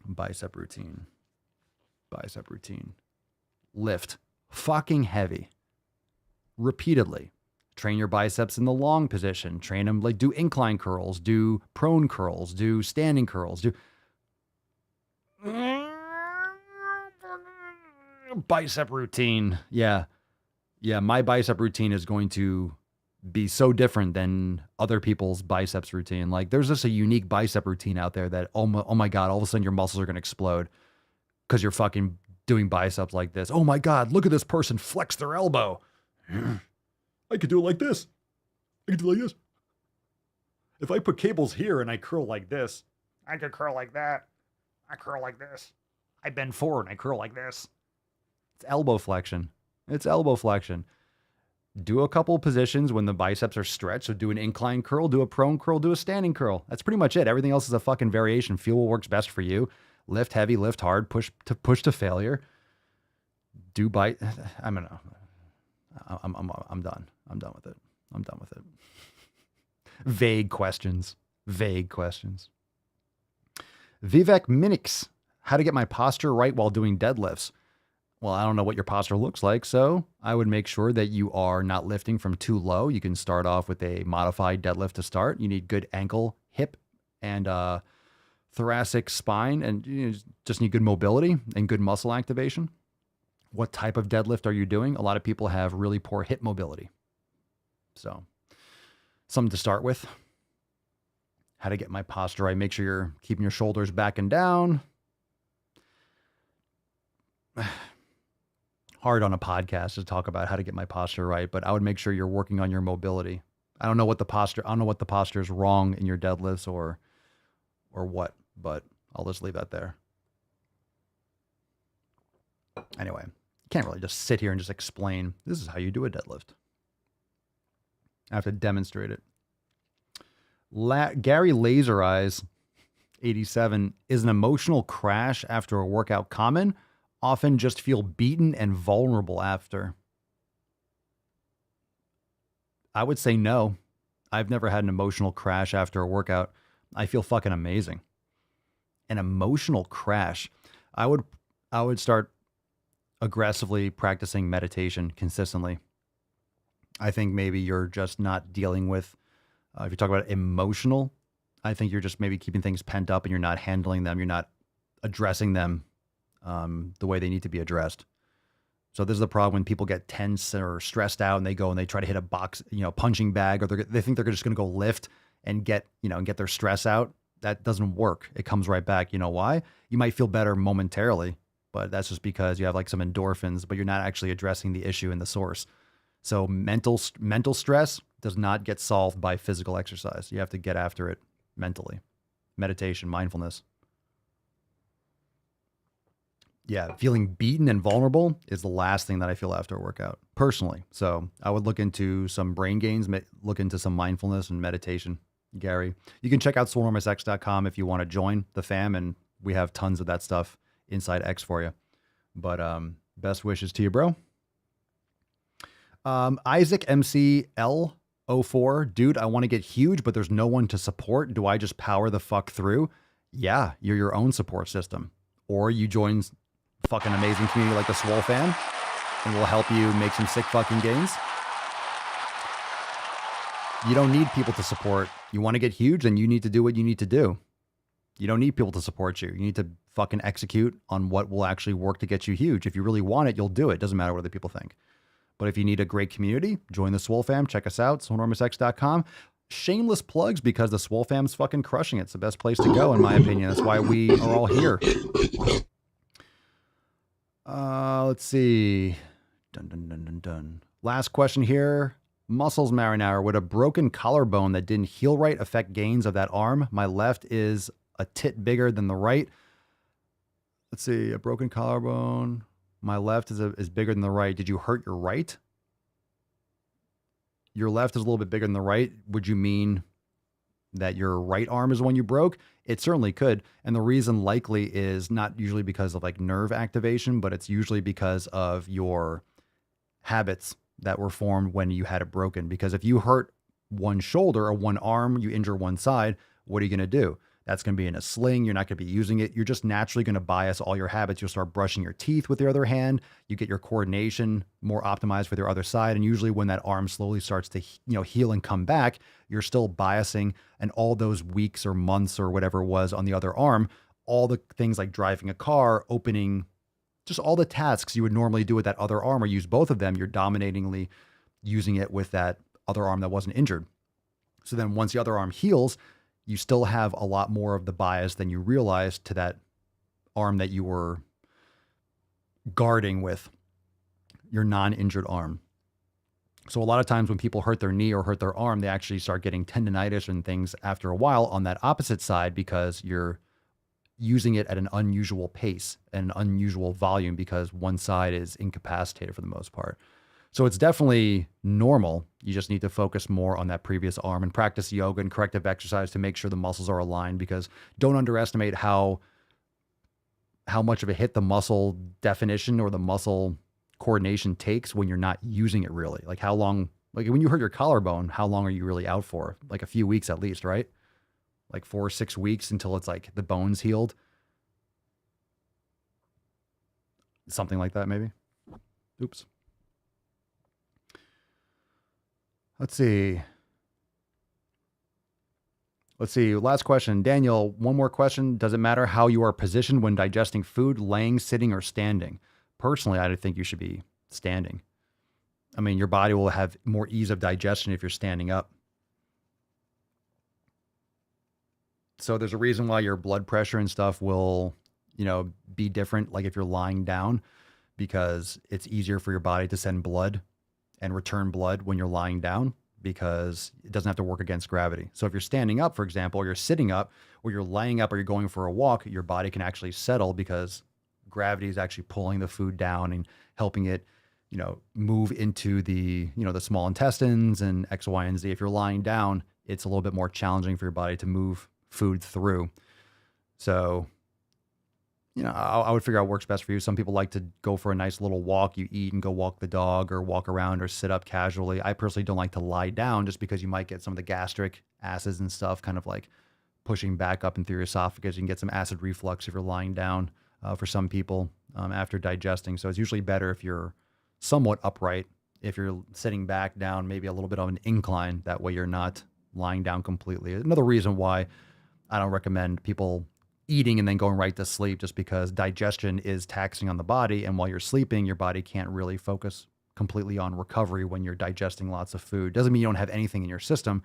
S4: Bicep routine. Bicep routine. Lift. Fucking heavy. Repeatedly. Train your biceps in the long position. Train them, like do incline curls, do prone curls, do standing curls, do bicep routine. Yeah. Yeah, my bicep routine is going to be so different than other people's biceps routine. Like there's just a unique bicep routine out there that, oh my God, all of a sudden your muscles are going to explode because you're fucking doing biceps like this. Oh my God, look at this person flex their elbow. I could do it like this. I could do it like this. If I put cables here and I curl like this, I could curl like that. I curl like this. I bend forward and I curl like this. It's elbow flexion. It's elbow flexion. Do a couple positions when the biceps are stretched. So do an incline curl, do a prone curl, do a standing curl. That's pretty much it. Everything else is a fucking variation. Feel what works best for you. Lift heavy, lift hard, push to failure. Do I don't know. I'm done. I'm done with it. I'm done with it. Vague questions. Vivek Minix, how to get my posture right while doing deadlifts. Well, I don't know what your posture looks like, so I would make sure that you are not lifting from too low. You can start off with a modified deadlift to start. You need good ankle, hip, and thoracic spine, and you just need good mobility and good muscle activation. What type of deadlift are you doing? A lot of people have really poor hip mobility. So, something to start with. How to get my posture right. Make sure you're keeping your shoulders back and down. Hard on a podcast to talk about how to get my posture right, but I would make sure you're working on your mobility. I don't know what the posture is wrong in your deadlifts or what, but I'll just leave that there. Anyway, you can't really just sit here and just explain, this is how you do a deadlift. I have to demonstrate it. Gary Laser Eyes 87, is an emotional crash after a workout common? Often just feel beaten and vulnerable after. I would say no. I've never had an emotional crash after a workout. I feel fucking amazing. An emotional crash. I would start aggressively practicing meditation consistently. I think maybe you're just not dealing with, if you talk about emotional, I think you're just maybe keeping things pent up and you're not handling them. You're not addressing them the way they need to be addressed. So this is the problem when people get tense or stressed out and they go and they try to hit a box, punching bag, or they think they're just going to go lift and get their stress out. That doesn't work. It comes right back. You know why? You might feel better momentarily, but that's just because you have like some endorphins, but you're not actually addressing the issue and the source. So mental stress does not get solved by physical exercise. You have to get after it mentally. Meditation, mindfulness. Yeah, feeling beaten and vulnerable is the last thing that I feel after a workout, personally. So I would look into some brain gains, look into some mindfulness and meditation, Gary. You can check out SwoleNormousX.com if you want to join the fam, and we have tons of that stuff inside X for you. But best wishes to you, bro. Isaac MCL04, dude, I want to get huge, but there's no one to support. Do I just power the fuck through? Yeah, you're your own support system. Or you join fucking amazing community like the SwoleFam, and we'll help you make some sick fucking gains. You don't need people to support. You want to get huge, then you need to do what you need to do. You don't need people to support you. You need to fucking execute on what will actually work to get you huge. If you really want it, you'll do it. Doesn't matter what other people think. But if you need a great community, join the SwoleFam. Check us out, SwoleNormusX.com. Shameless plugs because the SwoleFam's fucking crushing it. It's the best place to go, in my opinion. That's why we are all here. Let's see. Dun. Last question here. Muscles marinara. Would a broken collarbone that didn't heal right affect gains of that arm? My left is a tit bigger than the right. Let's see. A broken collarbone. My left is bigger than the right. Did you hurt your right? Your left is a little bit bigger than the right. Would you mean that your right arm is the one you broke? It certainly could. And the reason likely is not usually because of like nerve activation, but it's usually because of your habits that were formed when you had it broken. Because if you hurt one shoulder or one arm, you injure one side, what are you going to do? That's going to be in a sling. You're not going to be using it. You're just naturally going to bias all your habits. You'll start brushing your teeth with your other hand. You get your coordination more optimized with your other side. And usually when that arm slowly starts to, heal and come back, you're still biasing. And all those weeks or months or whatever it was on the other arm, all the things like driving a car, opening, just all the tasks you would normally do with that other arm or use both of them, you're dominatingly using it with that other arm that wasn't injured. So then once the other arm heals, you still have a lot more of the bias than you realize to that arm that you were guarding with your non-injured arm. So a lot of times when people hurt their knee or hurt their arm, they actually start getting tendonitis and things after a while on that opposite side because you're using it at an unusual pace and an unusual volume because one side is incapacitated for the most part. So it's definitely normal. You just need to focus more on that previous arm and practice yoga and corrective exercise to make sure the muscles are aligned, because don't underestimate how much of a hit the muscle definition or the muscle coordination takes when you're not using it really. Like how long, like when you hurt your collarbone, how long are you really out for? Like a few weeks at least, right? Like 4 or 6 weeks until it's like the bone's healed. Something like that, maybe. Oops. Let's see. Last question. Daniel, one more question. Does it matter how you are positioned when digesting food, laying, sitting, or standing? Personally, I think you should be standing. I mean, your body will have more ease of digestion if you're standing up. So there's a reason why your blood pressure and stuff will, be different. Like if you're lying down, because it's easier for your body to send blood and return blood when you're lying down because it doesn't have to work against gravity. So if you're standing up, for example, or you're sitting up, or you're laying up, or you're going for a walk, your body can actually settle because gravity is actually pulling the food down and helping it, move into the, the small intestines and X, Y, and Z. If you're lying down, it's a little bit more challenging for your body to move food through. So, I would figure out what works best for you. Some people like to go for a nice little walk. You eat and go walk the dog or walk around or sit up casually. I personally don't like to lie down just because you might get some of the gastric acids and stuff kind of like pushing back up and through your esophagus. You can get some acid reflux if you're lying down for some people after digesting. So it's usually better if you're somewhat upright. If you're sitting back down, maybe a little bit of an incline. That way you're not lying down completely. Another reason why I don't recommend people eating and then going right to sleep, just because digestion is taxing on the body. And while you're sleeping, your body can't really focus completely on recovery when you're digesting lots of food. Doesn't mean you don't have anything in your system,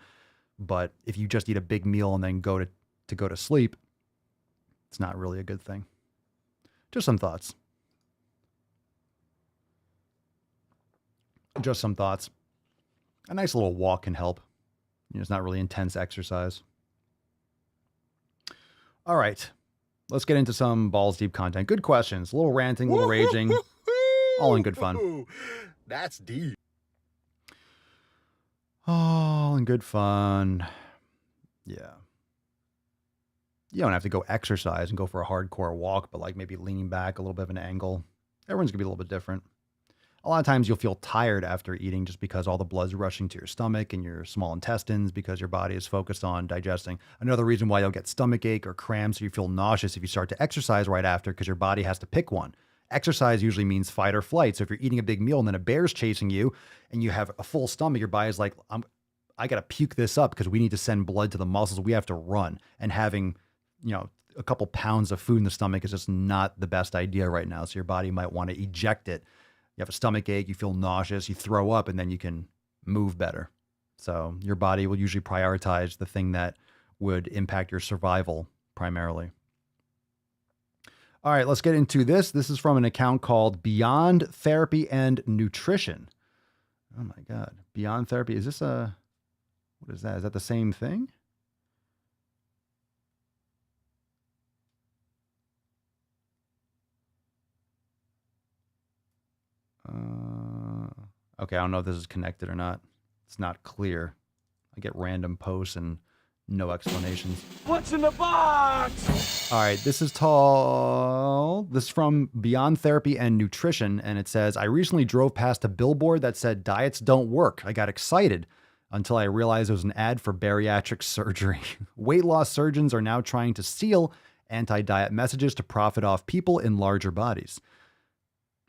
S4: but if you just eat a big meal and then go to sleep, it's not really a good thing. Just some thoughts. A nice little walk can help. It's not really intense exercise. All right, let's get into some balls deep content. Good questions, a little ranting, a little raging, all in good fun. That's deep. All in good fun. Yeah. You don't have to go exercise and go for a hardcore walk, but like maybe leaning back a little bit of an angle. Everyone's gonna be a little bit different. A lot of times you'll feel tired after eating just because all the blood's rushing to your stomach and your small intestines because your body is focused on digesting. Another reason why you'll get stomach ache or cramps or you feel nauseous if you start to exercise right after because your body has to pick one. Exercise usually means fight or flight. So if you're eating a big meal and then a bear's chasing you and you have a full stomach, your body's like, I got to puke this up because we need to send blood to the muscles. We have to run. And having, a couple pounds of food in the stomach is just not the best idea right now. So your body might want to eject it. You have a stomach ache, you feel nauseous, you throw up, and then you can move better. So your body will usually prioritize the thing that would impact your survival primarily. All right, let's get into this. This is from an account called Beyond Therapy and Nutrition. Oh my God. Beyond Therapy. Is this what is that? Is that the same thing? Okay, I don't know if this is connected or not. It's not clear. I get random posts and no explanations.
S14: What's in the box?
S4: All right, this is tall. This is from Beyond Therapy and Nutrition, and it says, I recently drove past a billboard that said diets don't work. I got excited until I realized it was an ad for bariatric surgery. Weight loss surgeons are now trying to steal anti-diet messages to profit off people in larger bodies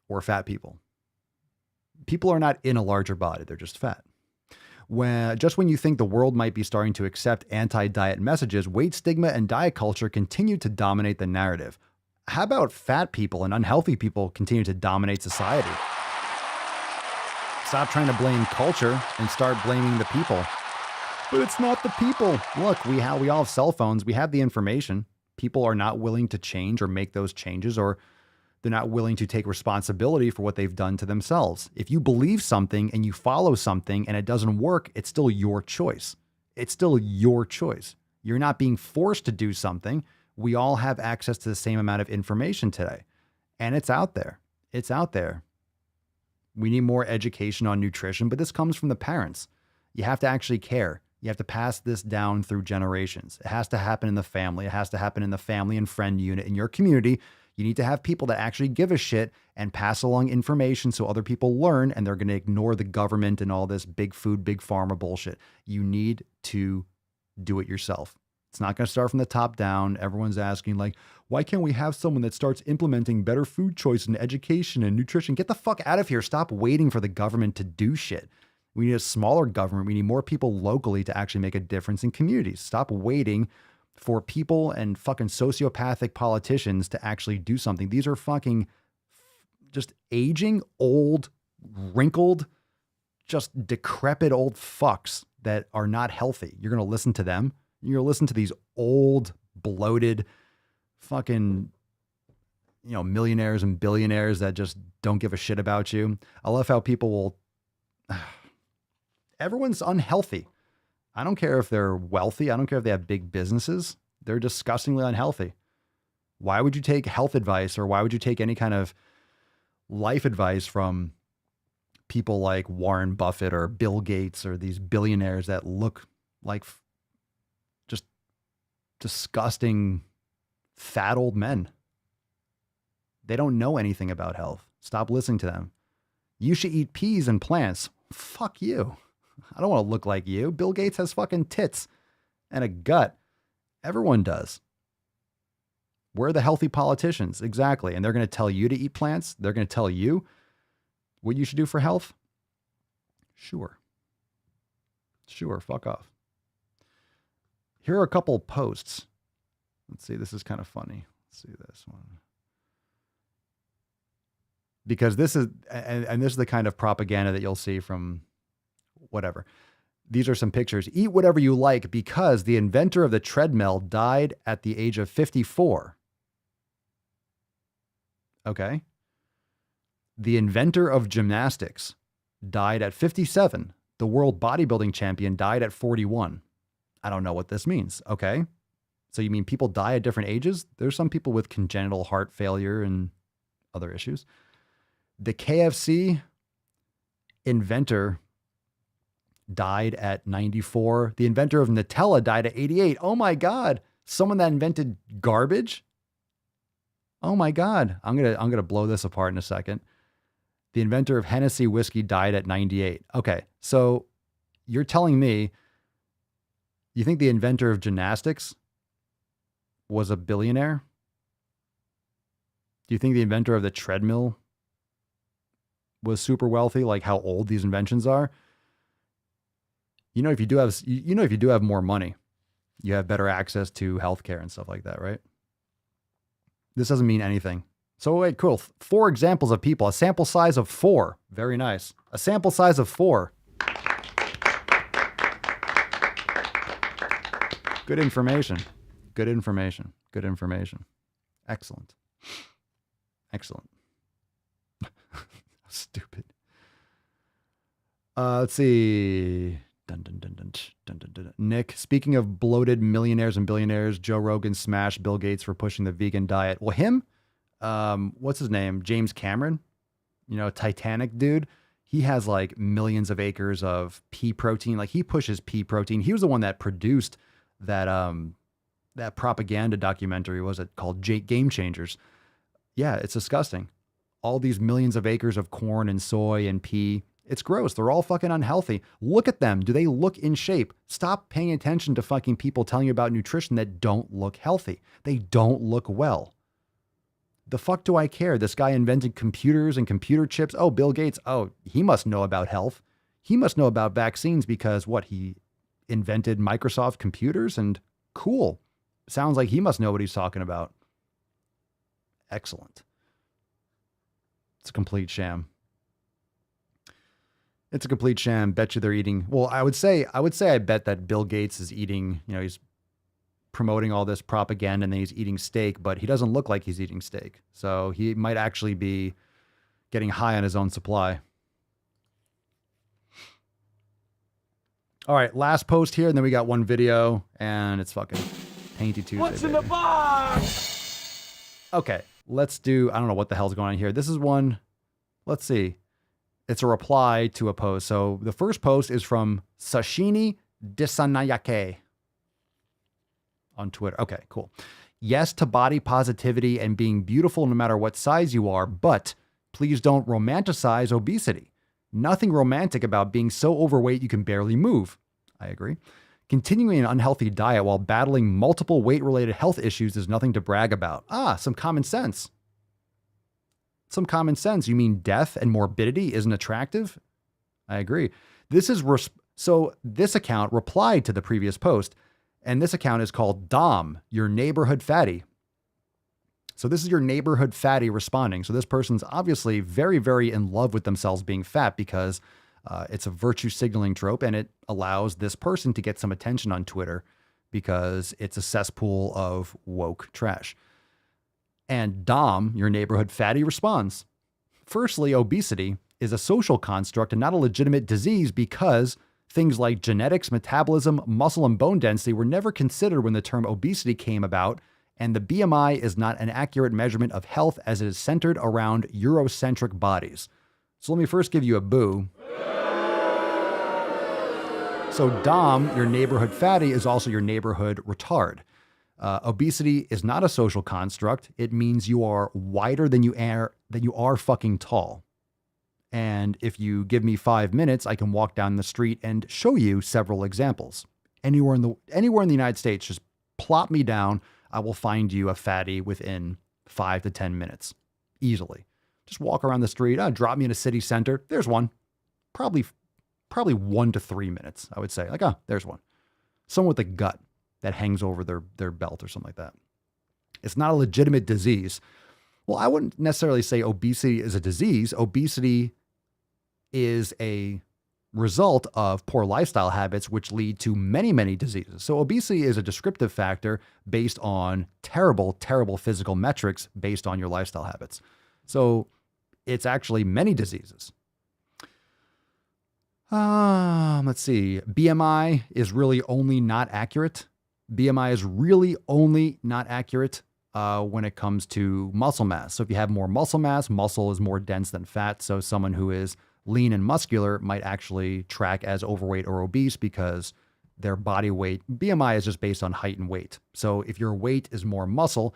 S4: or fat people. People are not in a larger body. They're just fat. When you think the world might be starting to accept anti-diet messages, weight stigma and diet culture continue to dominate the narrative. How about fat people and unhealthy people continue to dominate society? Stop trying to blame culture and start blaming the people. But it's not the people. Look, we all have cell phones. We have the information. People are not willing to change or make those changes, or they're not willing to take responsibility for what they've done to themselves. If you believe something and you follow something and it doesn't work, it's still your choice. It's still your choice. You're not being forced to do something. We all have access to the same amount of information today. And it's out there. It's out there. We need more education on nutrition, but this comes from the parents. You have to actually care. You have to pass this down through generations. It has to happen in the family. It has to happen in the family and friend unit in your community. You need to have people that actually give a shit and pass along information so other people learn, and they're going to ignore the government and all this big food, big pharma bullshit. You need to do it yourself. It's not going to start from the top down. Everyone's asking, like, why can't we have someone that starts implementing better food choice and education and nutrition? Get the fuck out of here. Stop waiting for the government to do shit. We need a smaller government. We need more people locally to actually make a difference in communities. Stop waiting for people and fucking sociopathic politicians to actually do something. These are fucking just aging, old, wrinkled, just decrepit old fucks that are not healthy. You're going to listen to them. You're going to listen to these old, bloated, fucking, millionaires and billionaires that just don't give a shit about you. I love how people will, everyone's unhealthy. I don't care if they're wealthy. I don't care if they have big businesses. They're disgustingly unhealthy. Why would you take health advice, or why would you take any kind of life advice from people like Warren Buffett or Bill Gates or these billionaires that look like just disgusting fat old men? They don't know anything about health. Stop listening to them. You should eat peas and plants. Fuck you. I don't want to look like you. Bill Gates has fucking tits and a gut. Everyone does. We're the healthy politicians. Exactly. And they're going to tell you to eat plants. They're going to tell you what you should do for health. Sure. Fuck off. Here are a couple posts. Let's see. This is kind of funny. Let's see this one. Because this is, and this is the kind of propaganda that you'll see from whatever. These are some pictures. Eat whatever you like because the inventor of the treadmill died at the age of 54. Okay. The inventor of gymnastics died at 57. The world bodybuilding champion died at 41. I don't know what this means. Okay. So you mean people die at different ages? There's some people with congenital heart failure and other issues. The KFC inventor died at 94. The inventor of Nutella died at 88. Oh my God. Someone that invented garbage? Oh my God. I'm going to blow this apart in a second. The inventor of Hennessy whiskey died at 98. Okay, so you're telling me you think the inventor of gymnastics was a billionaire? Do you think the inventor of the treadmill was super wealthy, like how old these inventions are? You know, if you do have more money, you have better access to healthcare and stuff like that, right? This doesn't mean anything. So wait, cool. 4 examples of people, a sample size of 4. Very nice. A sample size of 4. Good information. Good information. Good information. Excellent. Excellent. Stupid. Let's see. Nick, speaking of bloated millionaires and billionaires, Joe Rogan smashed Bill Gates for pushing the vegan diet. Well, him, what's his name? James Cameron, you know, Titanic dude. He has like millions of acres of pea protein. Like he pushes pea protein. He was the one that produced that propaganda documentary. Was it called Game Changers? Yeah, it's disgusting. All these millions of acres of corn and soy and pea. It's gross. They're all fucking unhealthy. Look at them. Do they look in shape? Stop paying attention to fucking people telling you about nutrition that don't look healthy. They don't look well. The fuck do I care? This guy invented computers and computer chips. Oh, Bill Gates. Oh, he must know about health. He must know about vaccines because what? He invented Microsoft computers and cool. Sounds like he must know what he's talking about. Excellent. It's a complete sham. It's a complete sham. Bet you they're eating. Well, I bet that Bill Gates is eating, you know, he's promoting all this propaganda and then he's eating steak, but he doesn't look like he's eating steak. So he might actually be getting high on his own supply. All right, last post here, and then we got one video, and it's fucking Tainty Tuesday.
S14: What's in the box?
S4: Okay, let's do, I don't know what the hell's going on here. This is one, let's see. It's a reply to a post. So the first post is from Sashini Disanayake on Twitter. Okay, cool. Yes to body positivity and being beautiful no matter what size you are, but please don't romanticize obesity. Nothing romantic about being so overweight you can barely move. I agree. Continuing an unhealthy diet while battling multiple weight-related health issues is nothing to brag about. Some common sense. Some common sense. You mean death and morbidity isn't attractive? I agree. So this account replied to the previous post, and this account is called Dom, your neighborhood fatty. So this is your neighborhood fatty responding. So this person's obviously very, very in love with themselves being fat because it's a virtue signaling trope, and it allows this person to get some attention on Twitter because it's a cesspool of woke trash. And Dom, your neighborhood fatty, responds, firstly, obesity is a social construct and not a legitimate disease because things like genetics, metabolism, muscle, and bone density were never considered when the term obesity came about, and the BMI is not an accurate measurement of health as it is centered around Eurocentric bodies. So let me first give you a boo. So Dom, your neighborhood fatty, is also your neighborhood retard. Obesity is not a social construct. It means you are wider than you are fucking tall. And if you give me 5 minutes, I can walk down the street and show you several examples. Anywhere in the United States, just plop me down. I will find you a fatty within 5 to 10 minutes, easily. Just walk around the street. Drop me in a city center. There's one. Probably 1 to 3 minutes, I would say. Like, there's one. Someone with a gut that hangs over their belt or something like that. It's not a legitimate disease. Well, I wouldn't necessarily say obesity is a disease. Obesity is a result of poor lifestyle habits, which lead to many, many diseases. So obesity is a descriptive factor based on terrible, terrible physical metrics based on your lifestyle habits. So it's actually many diseases. Let's see. BMI is really only not accurate. BMI is really only not accurate when it comes to muscle mass. So if you have more muscle mass, muscle is more dense than fat. So someone who is lean and muscular might actually track as overweight or obese because their body weight, BMI is just based on height and weight. So if your weight is more muscle,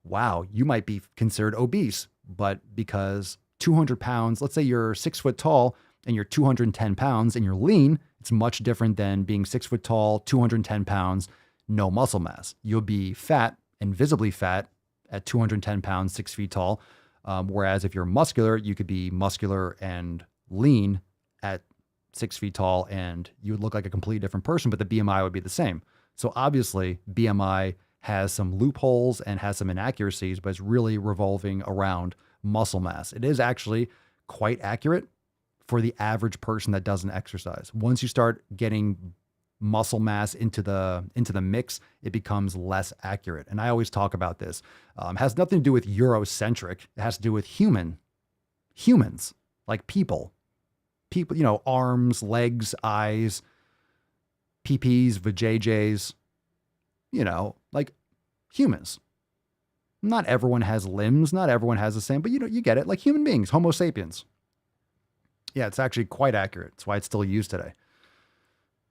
S4: wow, you might be considered obese. But because 200 pounds, let's say you're 6 foot tall and you're 210 pounds and you're lean, it's much different than being 6 foot tall, 210 pounds, no muscle mass. You'll be fat and visibly fat at 210 pounds, 6 feet tall. Whereas if you're muscular, you could be muscular and lean at 6 feet tall and you would look like a completely different person, but the BMI would be the same. So obviously BMI has some loopholes and has some inaccuracies, but it's really revolving around muscle mass. It is actually quite accurate for the average person that doesn't exercise. Once you start getting muscle mass into the mix, it becomes less accurate. And I always talk about this. It has nothing to do with Eurocentric. It has to do with humans, like people, arms, legs, eyes, PPs, vajayjays, like humans. Not everyone has limbs. Not everyone has the same, but you get it. Like human beings, Homo sapiens. Yeah, it's actually quite accurate. That's why it's still used today.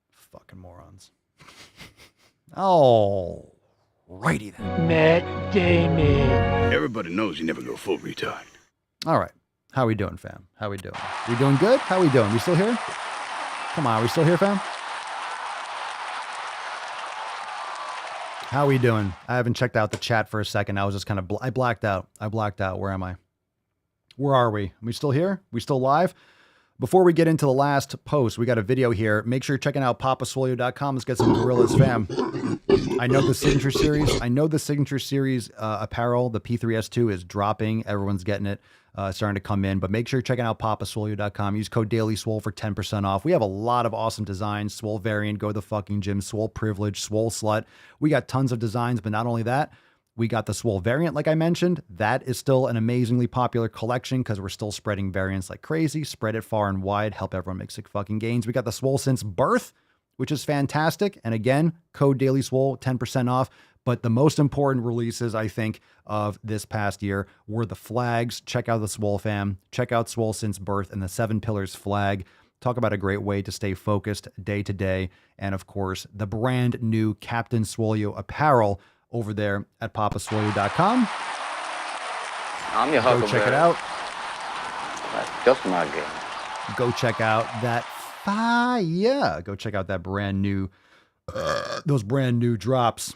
S4: Fucking morons. Oh, righty then.
S2: Matt Damon.
S1: Everybody knows you never go full retard.
S4: All right. How we doing, fam? How we doing? We doing good? How we doing? We still here? Come on, are we still here, fam? How we doing? I haven't checked out the chat for a second. I was just kind of, I blacked out. Where am I? Where are we? Are we still here? We still live? Before we get into the last post, we got a video here. Make sure you're checking out papaswolio.com. Let's get some gorillas, fam. I know the signature series apparel, the P3S2 is dropping. Everyone's getting it. Starting to come in, but make sure you're checking out papaswolio.com. Use code DailySwole for 10% off. We have a lot of awesome designs. Swole variant, go to the fucking gym. Swole privilege, Swole slut. We got tons of designs, but not only that, we got the Swole variant, like I mentioned. That is still an amazingly popular collection because we're still spreading variants like crazy. Spread it far and wide. Help everyone make sick fucking gains. We got the Swole since birth, which is fantastic. And again, code DailySwole, 10% off. But the most important releases, I think, of this past year were the flags. Check out the SwoleFam. Check out Swole Since Birth and the 7 Pillars flag. Talk about a great way to stay focused day to day. And of course, the brand new Captain Swolio apparel over there at papaswolio.com.
S18: I'm your
S4: Go check it out.
S18: That's just my game.
S4: Go check out that fire. Go check out that brand new, those brand new drops.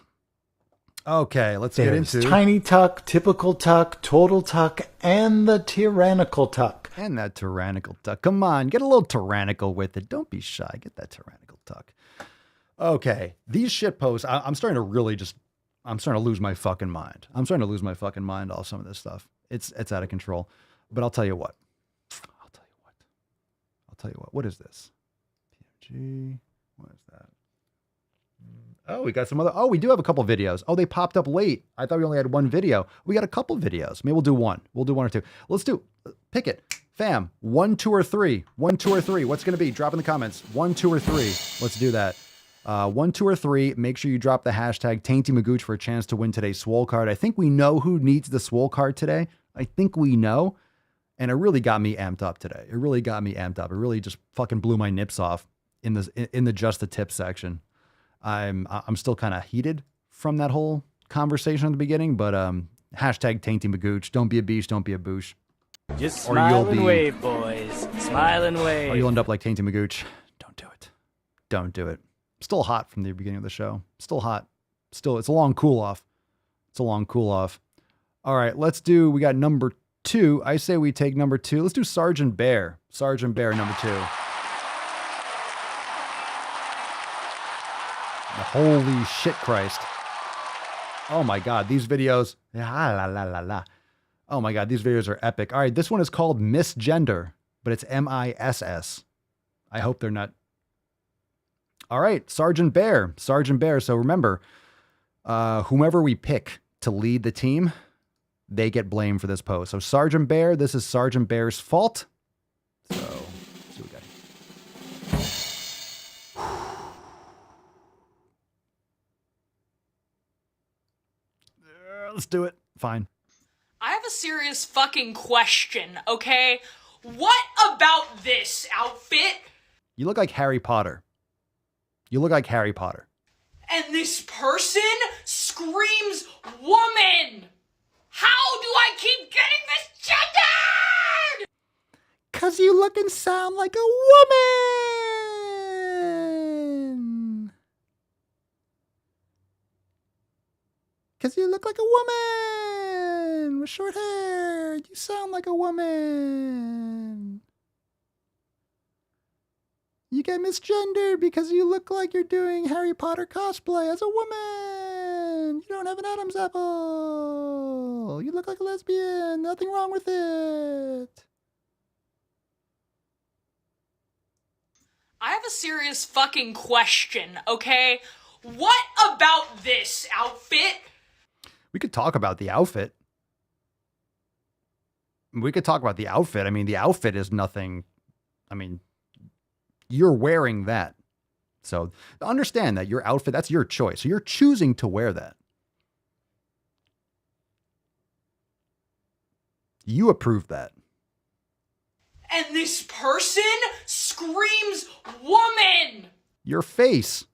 S4: Okay, let's get into
S2: Tiny Tuck, Typical Tuck, Total Tuck, and the Tyrannical Tuck.
S4: And that Tyrannical Tuck. Come on, get a little tyrannical with it. Don't be shy. Get that Tyrannical Tuck. Okay, these shit posts, I'm starting to lose my fucking mind. I'm starting to lose my fucking mind off some of this stuff. It's out of control. But I'll tell you what. What is this? PMG. What is that? Oh, we got some other. Oh, we do have a couple videos. Oh, they popped up late. I thought we only had one video. We got a couple videos. Maybe we'll do one. We'll do one or two. Let's do. Pick it, fam. 1, 2, or 3. 1, 2, or 3. What's gonna be? Drop in the comments. 1, 2, or 3. Let's do that. 1, 2, or 3. Make sure you drop the hashtag Tainty Magooch for a chance to win today's Swole card. I think we know who needs the Swole card today. I think we know, and it really got me amped up today. It really got me amped up. It really just fucking blew my nips off in the just the tip section. I'm still kind of heated from that whole conversation at the beginning, but hashtag Tainty Magooch. Don't be a beast, don't be a boosh.
S14: Just smile and wave, boys. Smile and wave.
S4: Or you'll end up like Tainty Magooch. Don't do it. Don't do it. Still hot from the beginning of the show. Still hot. Still, it's a long cool off. All right, we got number 2. I say we take number 2. Let's do Sergeant Bear. Sergeant Bear, number 2. Holy shit Christ. Oh my God, these videos. Oh my God, these videos are epic. All right, this one is called Misgender, but it's MISS. I hope they're not. All right, Sergeant Bear. So remember, whomever we pick to lead the team, they get blamed for this post. So Sergeant Bear, this is Sergeant Bear's fault. So, let's see what we got here. Let's do it. Fine.
S19: I have a serious fucking question, okay? What about this outfit?
S4: You look like Harry Potter.
S19: And this person screams woman! How do I keep getting this gendered?
S4: 'Cause you look and sound like a woman. 'Cause you look like a woman with short hair. You sound like a woman. You get misgendered because you look like you're doing Harry Potter cosplay as a woman. You don't have an Adam's apple. You look like a lesbian. Nothing wrong with it.
S19: I have a serious fucking question, okay? What about this outfit?
S4: We could talk about the outfit. I mean, the outfit is nothing. I mean, you're wearing that. So understand that your outfit, that's your choice. So you're choosing to wear that. You approve that.
S19: And this person screams woman!
S4: Your face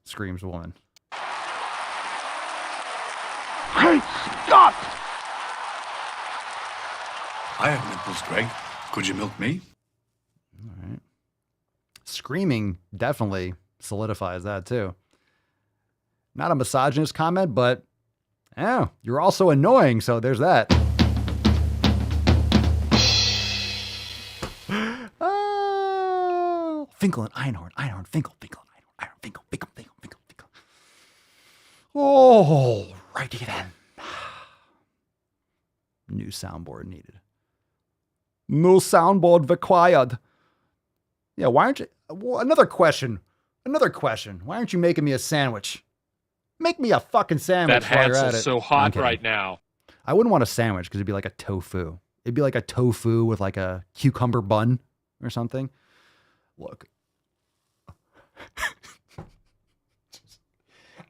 S4: screams woman.
S13: Great Scott! I have nipples, Greg. Could you milk me?
S4: All right. Screaming definitely solidifies that too. Not a misogynist comment, but yeah, you're also annoying, so there's that. Oh, Finkel and Einhorn, Finkel, Einhorn, Finkel. Oh, righty then. New soundboard needed. No soundboard required. Yeah, why aren't you... Well, another question. Why aren't you making me a sandwich? Make me a fucking sandwich while you're at it.
S9: That Hansel's so hot right now.
S4: I wouldn't want a sandwich because it'd be like a tofu. It'd be like a tofu with like a cucumber bun or something. Look.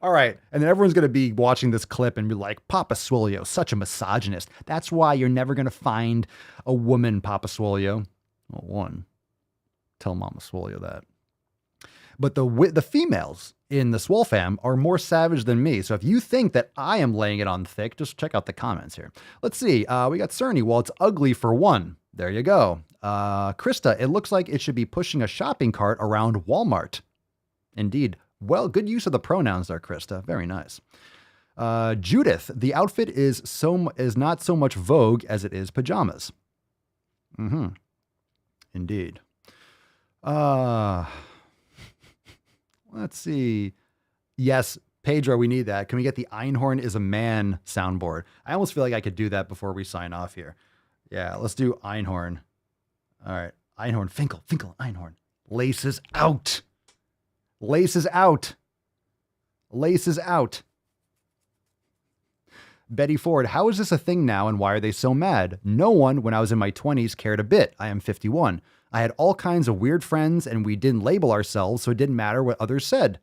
S4: All right. And then everyone's going to be watching this clip and be like, Papa Swolio, such a misogynist. That's why you're never going to find a woman, Papa Swolio. Well, one, tell Mama Swolio that. But the females in the SwoleFam are more savage than me. So if you think that I am laying it on thick, just check out the comments here. Let's see. We got Cerny. Well, it's ugly for one. There you go. Krista, it looks like it should be pushing a shopping cart around Walmart. Indeed. Well, good use of the pronouns there, Krista. Very nice. Judith, the outfit is not so much Vogue as it is pajamas. Mm-hmm. Indeed. Let's see. Yes, Pedro, we need that. Can we get the Einhorn is a man soundboard? I almost feel like I could do that before we sign off here. Yeah, let's do Einhorn. All right. Einhorn, Finkel, Einhorn. Laces out. Laces out. Laces out. Betty Ford, how is this a thing now and why are they so mad? No one, when I was in my 20s, cared a bit. I am 51. I had all kinds of weird friends and we didn't label ourselves, so it didn't matter what others said.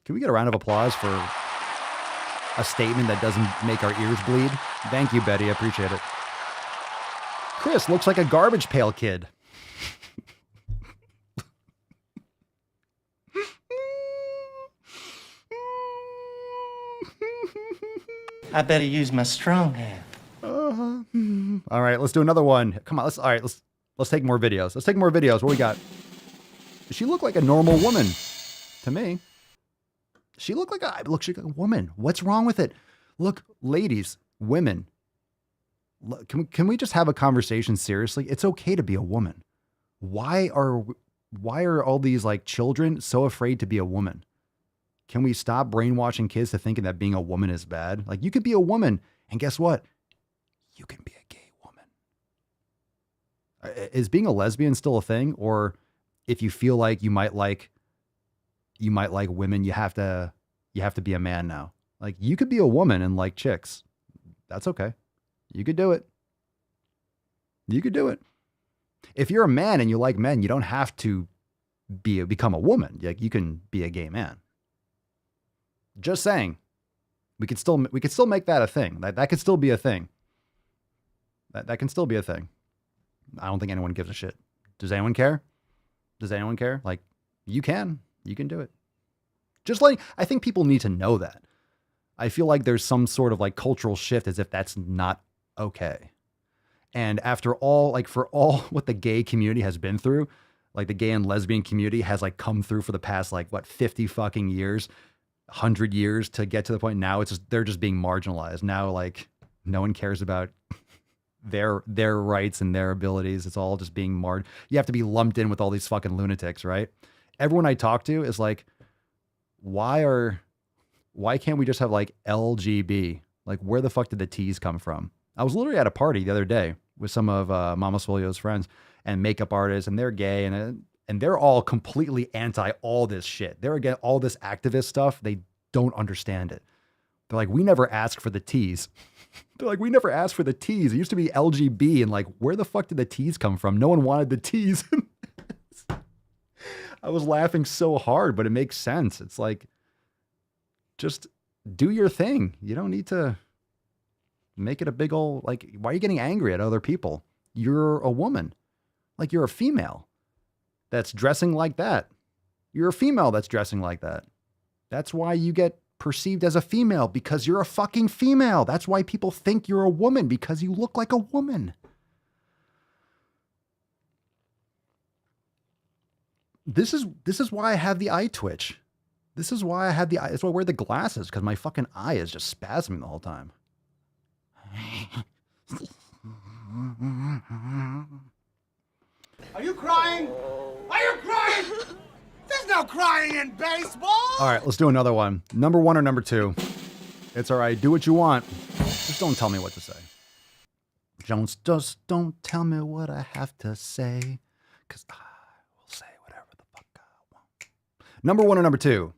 S4: Can we get a round of applause for a statement that doesn't make our ears bleed? Thank you, Betty. I appreciate it. Chris looks like a garbage pail kid.
S20: I better use my strong hand.
S4: All right, let's do another one. Come on, let's take more videos. Let's take more videos. What we got? Does she look like a normal woman to me? She look like a woman. What's wrong with it? Look, ladies, women. Look, can we just have a conversation seriously? It's okay to be a woman. Why are all these like children so afraid to be a woman? Can we stop brainwashing kids to thinking that being a woman is bad? Like, you could be a woman, and guess what? You can be a gay woman. Is being a lesbian still a thing? Or if you feel like you might like women, you have to be a man now. Like, you could be a woman and like chicks. That's okay. You could do it. You could do it. If you're a man and you like men, you don't have to become a woman. Like, you can be a gay man. Just saying, we could still make that a thing. That could still be a thing. That can still be a thing. I don't think anyone gives a shit. Does anyone care? Does anyone care? Like, you can do it. I think people need to know that. I feel like there's some sort of like cultural shift as if that's not okay. And after all, like for all what the gay community has been through, like the gay and lesbian community has like come through for the past, like what, 50 fucking years, 100 years to get to the point now it's just, they're just being marginalized. Now, like no one cares about their rights and their abilities. It's all just being you have to be lumped in with all these fucking lunatics, right? Everyone I talk to is like, why can't we just have like LGB? Like where the fuck did the T's come from? I was literally at a party the other day with some of Mama Swole's friends and makeup artists, and they're gay, and they're all completely anti all this shit. They're against all this activist stuff. They don't understand it. They're like, we never asked for the T's. They're like, we never asked for the T's. It used to be LGB, and like, where the fuck did the T's come from? No one wanted the T's. I was laughing so hard, but it makes sense. It's like, just do your thing. You don't need to make it a big old, like, why are you getting angry at other people? You're a woman. Like, you're a female that's dressing like that. You're a female that's dressing like that. That's why you get perceived as a female, because you're a fucking female. That's why people think you're a woman, because you look like a woman. This is why I have the eye twitch. This is why I have the eye. That's why I wear the glasses, because my fucking eye is just spasming the whole time.
S14: Are you crying? Are you crying? There's no crying in baseball!
S4: All right, let's do another one. Number 1 or number 2? It's all right. Do what you want. Just don't tell me what to say. Just don't tell me what I have to say, because I will say whatever the fuck I want. Number 1 or number 2?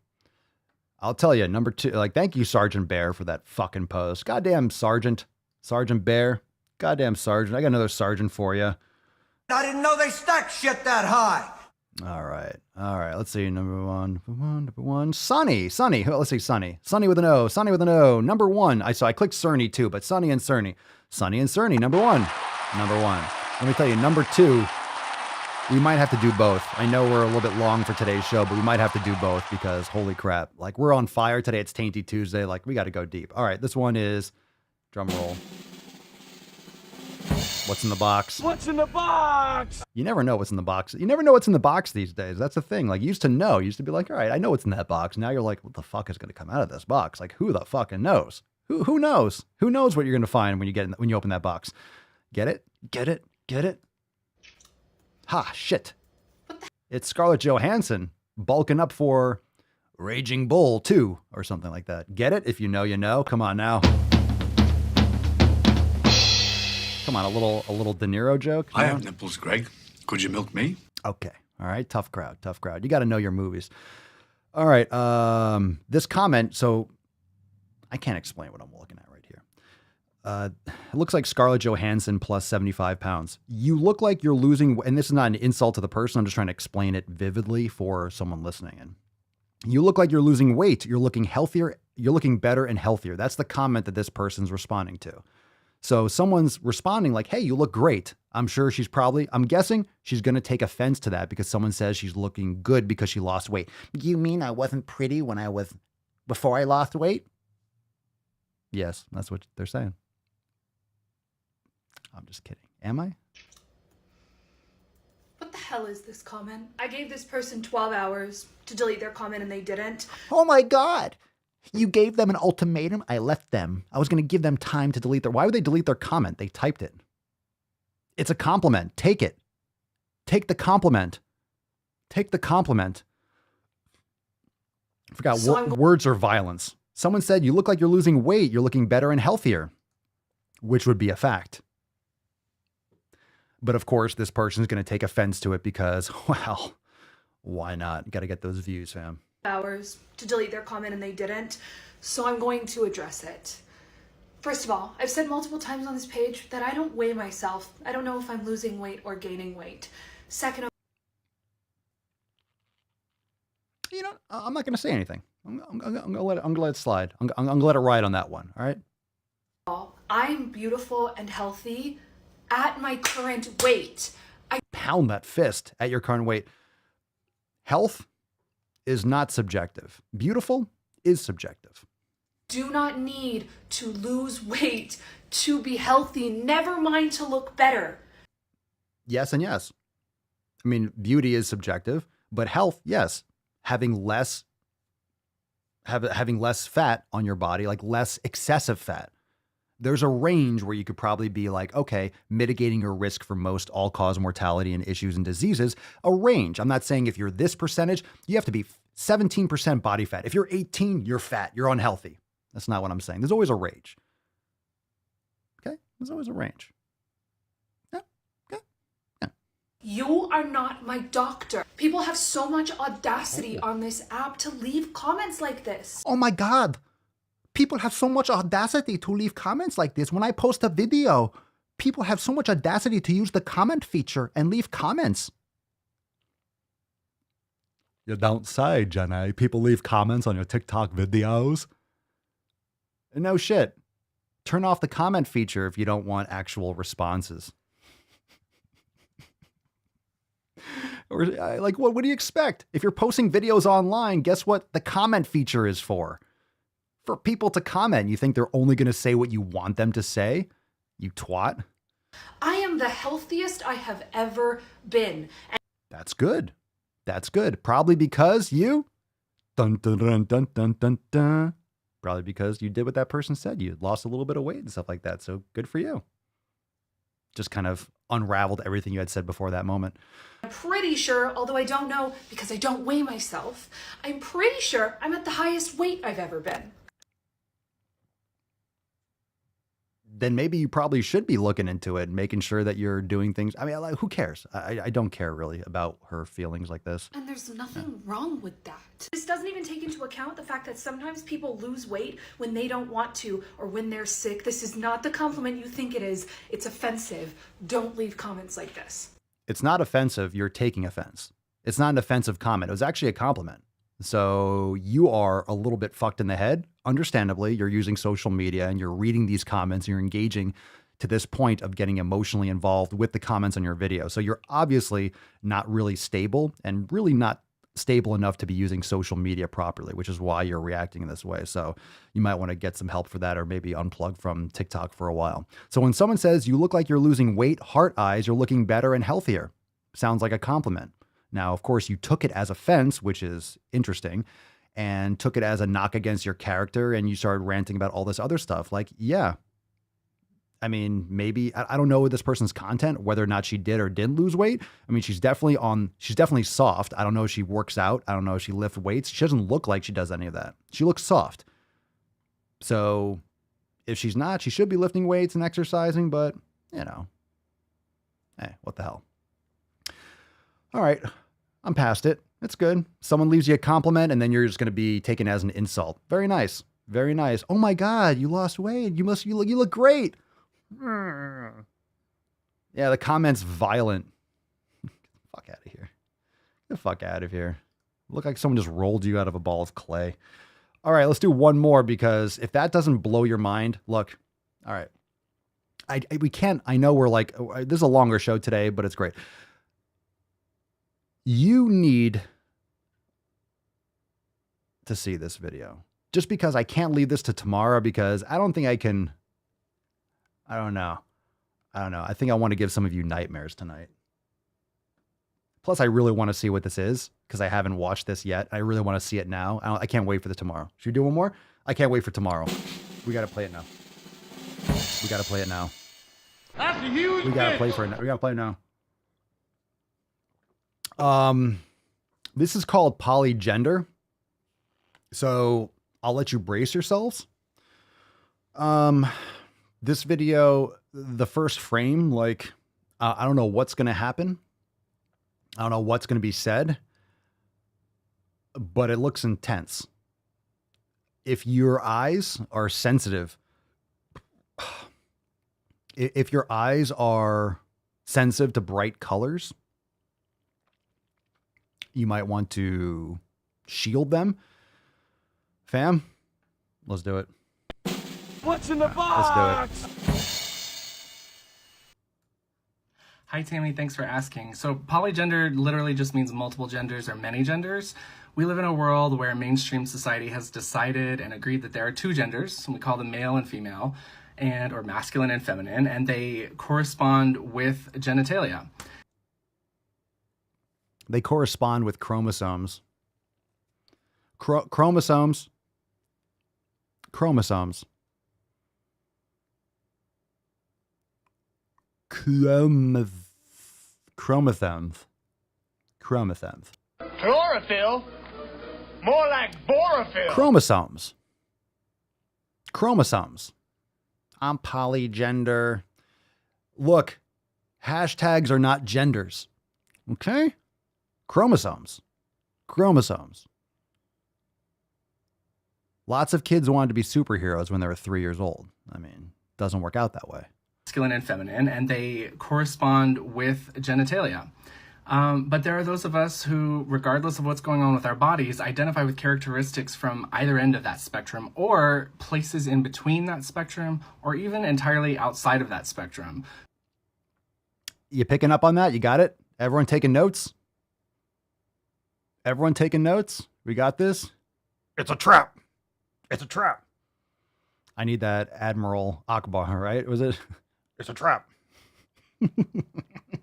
S4: I'll tell you, number 2, like, thank you, Sergeant Bear, for that fucking post. Goddamn Sergeant Bear. Goddamn Sergeant. I got another Sergeant for you.
S14: I didn't know they stacked shit that high.
S4: All right. Let's see. Number one. Sunny. Let's see. Sunny with an O. Number 1. I clicked Cerny too, but Sunny and Cerny. Number 1. Let me tell you, number 2, we might have to do both. I know we're a little bit long for today's show, but we might have to do both because holy crap. Like, we're on fire today. It's Tainty Tuesday. Like, we got to go deep. All right. This one is, drum roll. What's in the box?
S14: What's in the box?
S4: You never know what's in the box. You never know what's in the box these days. That's the thing. Like, you used to know. You used to be like, all right, I know what's in that box. Now you're like, what the fuck is going to come out of this box? Like, who the fucking knows? Who knows? Who knows what you're going to find when you open that box? Get it? Ha, shit. It's Scarlett Johansson bulking up for Raging Bull 2 or something like that. Get it? If you know, you know. Come on now. Come on, a little De Niro joke.
S17: I have nipples, Greg. Could you milk me?
S4: Okay. All right. Tough crowd. You got to know your movies. All right. This comment, so I can't explain what I'm looking at right here. It looks like Scarlett Johansson plus 75 pounds. You look like you're losing, and this is not an insult to the person. I'm just trying to explain it vividly for someone listening. And you look like you're losing weight. You're looking healthier. You're looking better and healthier. That's the comment that this person's responding to. So someone's responding like, hey, you look great. I'm guessing she's going to take offense to that because someone says she's looking good because she lost weight. You mean I wasn't pretty before I lost weight? Yes, that's what they're saying. I'm just kidding. Am I?
S5: What the hell is this comment? I gave this person 12 hours to delete their comment and they didn't.
S4: Oh my God. You gave them an ultimatum. I left them. I was going to give them time to delete why would they delete their comment? They typed it. It's a compliment. Take it. Take the compliment. I forgot words are violence. Someone said, you look like you're losing weight. You're looking better and healthier, which would be a fact. But of course, this person's going to take offense to it because, well, why not? Got to get those views, fam.
S5: Hours to delete their comment and they didn't, so I'm going to address it. First of all, I've said multiple times on this page that I don't weigh myself. I don't know if I'm losing weight or gaining weight. Second,
S4: you know, I'm not going to say anything. I'm going to let it slide. I'm going to let it ride on that one. All right.
S5: I'm beautiful and healthy at my current weight.
S4: Pound that fist at your current weight. Health is not subjective. Beautiful is subjective.
S5: do not need to lose weight to be healthy, never mind to look better.
S4: Yes and yes. I mean, beauty is subjective, but health, yes. Having less fat on your body, like less excessive fat. There's a range where you could probably be like, okay, mitigating your risk for most all-cause mortality and issues and diseases, a range. I'm not saying if you're this percentage, you have to be 17% body fat. If you're 18, you're fat, you're unhealthy. That's not what I'm saying. There's always a range. Okay? There's always a range.
S5: You are not my doctor. People have so much audacity on this app to leave comments like this.
S4: Oh my God. People have so much audacity to leave comments like this. When I post a video, people have so much audacity to use the comment feature and leave comments. You don't say, Jenny. People leave comments on your TikTok videos. No shit. Turn off the comment feature if you don't want actual responses. Or like, what do you expect? If you're posting videos online, guess what the comment feature is for? For people to comment. You think they're only going to say what you want them to say? You twat.
S5: I am the healthiest I have ever been.
S4: That's good. That's good. Probably because you... Dun, dun, dun, dun, dun, dun, dun. Probably because you did what that person said. You lost a little bit of weight and stuff like that. So good for you. Just kind of unraveled everything you had said before that moment.
S5: I'm pretty sure, although I don't know because I don't weigh myself, I'm pretty sure I'm at the highest weight I've ever been.
S4: Then maybe you probably should be looking into it and making sure that you're doing things. I mean, like, who cares? I don't care really about her feelings like this.
S5: And there's nothing wrong with that. This doesn't even take into account the fact that sometimes people lose weight when they don't want to or when they're sick. This is not the compliment you think it is. It's offensive. Don't leave comments like this.
S4: It's not offensive. You're taking offense. It's not an offensive comment. It was actually a compliment. So you are a little bit fucked in the head. Understandably, you're using social media and you're reading these comments. And you're engaging to this point of getting emotionally involved with the comments on your video. So you're obviously not really stable and really not stable enough to be using social media properly, which is why you're reacting in this way. So you might want to get some help for that or maybe unplug from TikTok for a while. So when someone says you look like you're losing weight, heart eyes, you're looking better and healthier, sounds like a compliment. Now, of course, you took it as offense, which is interesting, and took it as a knock against your character, and you started ranting about all this other stuff. Like, yeah, I mean, maybe, I don't know this person's content, whether or not she did or didn't lose weight. I mean, she's definitely soft. I don't know if she works out. I don't know if she lifts weights. She doesn't look like she does any of that. She looks soft. So if she's not, she should be lifting weights and exercising, but, you know, hey, what the hell? All right. I'm past it. It's good. Someone leaves you a compliment and then you're just going to be taken as an insult. Very nice. Very nice. Oh my God, you lost weight. You look great. Yeah, the comment's violent. Get the fuck out of here. Get the fuck out of here. Look like someone just rolled you out of a ball of clay. All right, let's do one more because if that doesn't blow your mind, look. All right. We can't, I know we're like, this is a longer show today, but it's great. You need to see this video. Just because I can't leave this to tomorrow because I don't think I can. I don't know. I think I want to give some of you nightmares tonight. Plus, I really want to see what this is because I haven't watched this yet. I really want to see it now. I can't wait for the tomorrow. Should we do one more? I can't wait for tomorrow. We got to play it now. We got to play it now.
S14: That's a huge
S4: We got to play for it. We got to play it now. This is called polygender. So I'll let you brace yourselves. This video, the first frame, like, I don't know what's going to happen. I don't know what's going to be said, but it looks intense. If your eyes are sensitive, if your eyes are sensitive to bright colors, you might want to shield them. Fam, let's do it.
S14: What's in the box?
S4: Let's do it.
S21: Hi, Tammy. Thanks for asking. So polygender literally just means multiple genders or many genders. We live in a world where mainstream society has decided and agreed that there are two genders, and we call them male and female, or masculine and feminine, and they correspond with genitalia.
S4: They correspond with chromosomes. Chromosomes. Chromosomes. Chromosomes. Chromosomes.
S13: Chlorophyll? More like borophyll.
S4: Chromosomes. Chromosomes. I'm polygender. Look, hashtags are not genders. Okay? Chromosomes. Chromosomes. Lots of kids wanted to be superheroes when they were 3 years old. I mean, it doesn't work out that way.
S21: Masculine and feminine, and they correspond with genitalia. But there are those of us who, regardless of what's going on with our bodies, identify with characteristics from either end of that spectrum, or places in between that spectrum, or even entirely outside of that spectrum.
S4: You picking up on that? You got it? Everyone taking notes? Everyone taking notes? We got this? It's a trap. It's a trap. I need that Admiral Akbar, right? Was it? It's a trap.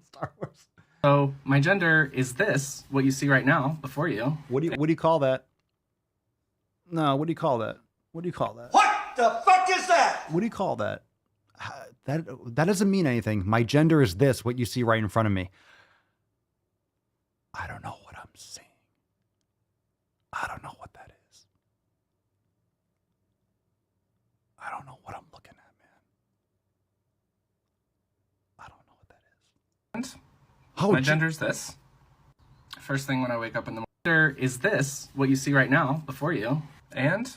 S4: Star Wars.
S21: So my gender is this, what you see right now before you.
S4: What do you call that? No, what do you call that? What do you call that?
S13: What the fuck is that?
S4: What do you call that? That doesn't mean anything. My gender is this, what you see right in front of me. I don't know what I'm saying. I don't know what that is. I don't know what I'm looking at, man. I don't know what that is.
S21: My gender's this. First thing when I wake up in the morning. Gender is this, what you see right now before you. And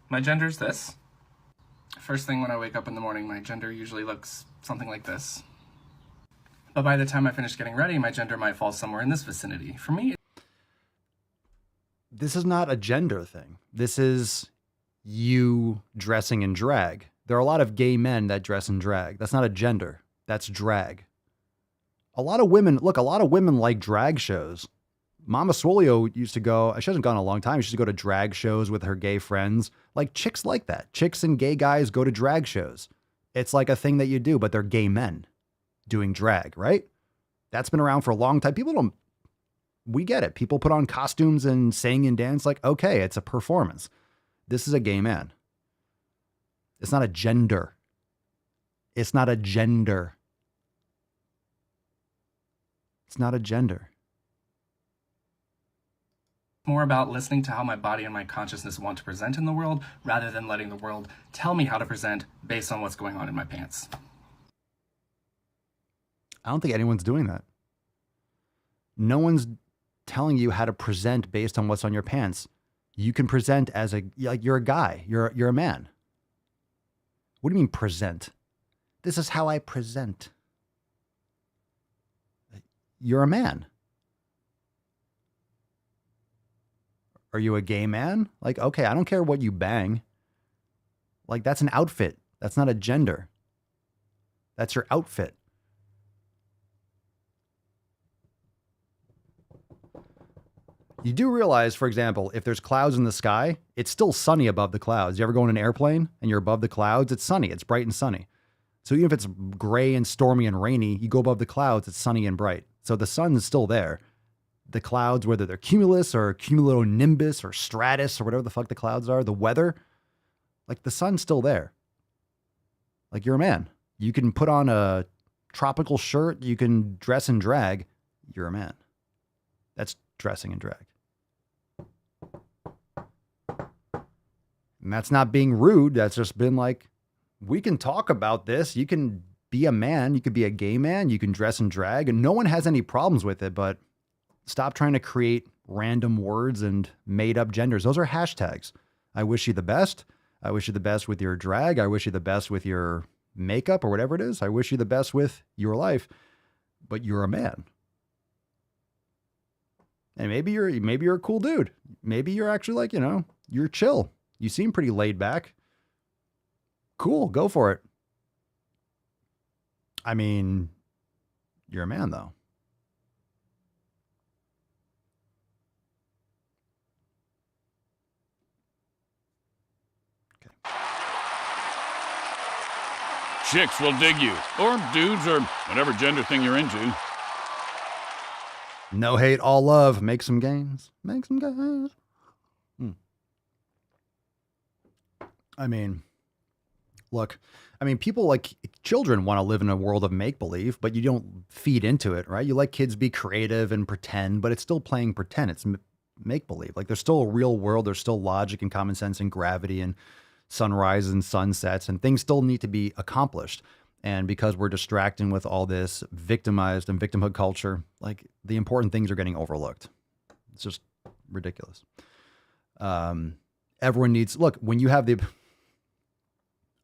S21: my gender's this. First thing when I wake up in the morning, my gender usually looks something like this. But by the time I finish getting ready, my gender might fall somewhere in this vicinity. For me,
S4: this is not a gender thing. This is you dressing in drag. There are a lot of gay men that dress in drag. That's not a gender. That's drag. A lot of women like drag shows. Mama Swole used to go, she hasn't gone in a long time. She used to go to drag shows with her gay friends. Like chicks like that. Chicks and gay guys go to drag shows. It's like a thing that you do, but they're gay men doing drag, right? That's been around for a long time. We get it. People put on costumes and sing and dance like, okay, it's a performance. This is a gay man. It's not a gender. It's not a gender. It's not a gender.
S21: more about listening to how my body and my consciousness want to present in the world rather than letting the world tell me how to present based on what's going on in my pants.
S4: I don't think anyone's doing that. No one's telling you how to present based on what's on your pants. You can present as you're a guy. You're a man. What do you mean present? This is how I present. You're a man. Are you a gay man? Like, okay, I don't care what you bang. Like, that's an outfit. That's not a gender. That's your outfit. You do realize, for example, if there's clouds in the sky, it's still sunny above the clouds. You ever go in an airplane and you're above the clouds? It's sunny. It's bright and sunny. So even if it's gray and stormy and rainy, you go above the clouds, it's sunny and bright. So the sun is still there. The clouds, whether they're cumulus or cumulonimbus or stratus or whatever the fuck the clouds are, the weather, like the sun's still there. Like you're a man. You can put on a tropical shirt. You can dress in drag. You're a man. That's dressing in drag. And that's not being rude. That's just been like, we can talk about this. You can be a man. You could be a gay man. You can dress in drag. And no one has any problems with it, but stop trying to create random words and made up genders. Those are hashtags. I wish you the best. I wish you the best with your drag. I wish you the best with your makeup or whatever it is. I wish you the best with your life, but you're a man. And maybe you're a cool dude. Maybe you're actually like, you're chill. You seem pretty laid back. Cool. Go for it. I mean, You're a man, though.
S3: Chicks will dig you, or dudes, or whatever gender thing you're into.
S4: No hate, all love. Make some gains. Make some gains. I mean, look, people like children want to live in a world of make-believe, but you don't feed into it, right? You let kids be creative and pretend, but it's still playing pretend. It's make-believe. Like there's still a real world. There's still logic and common sense and gravity and sunrises and sunsets, and things still need to be accomplished. And because we're distracting with all this victimized and victimhood culture, like the important things are getting overlooked. It's just ridiculous. Everyone needs, look, when you have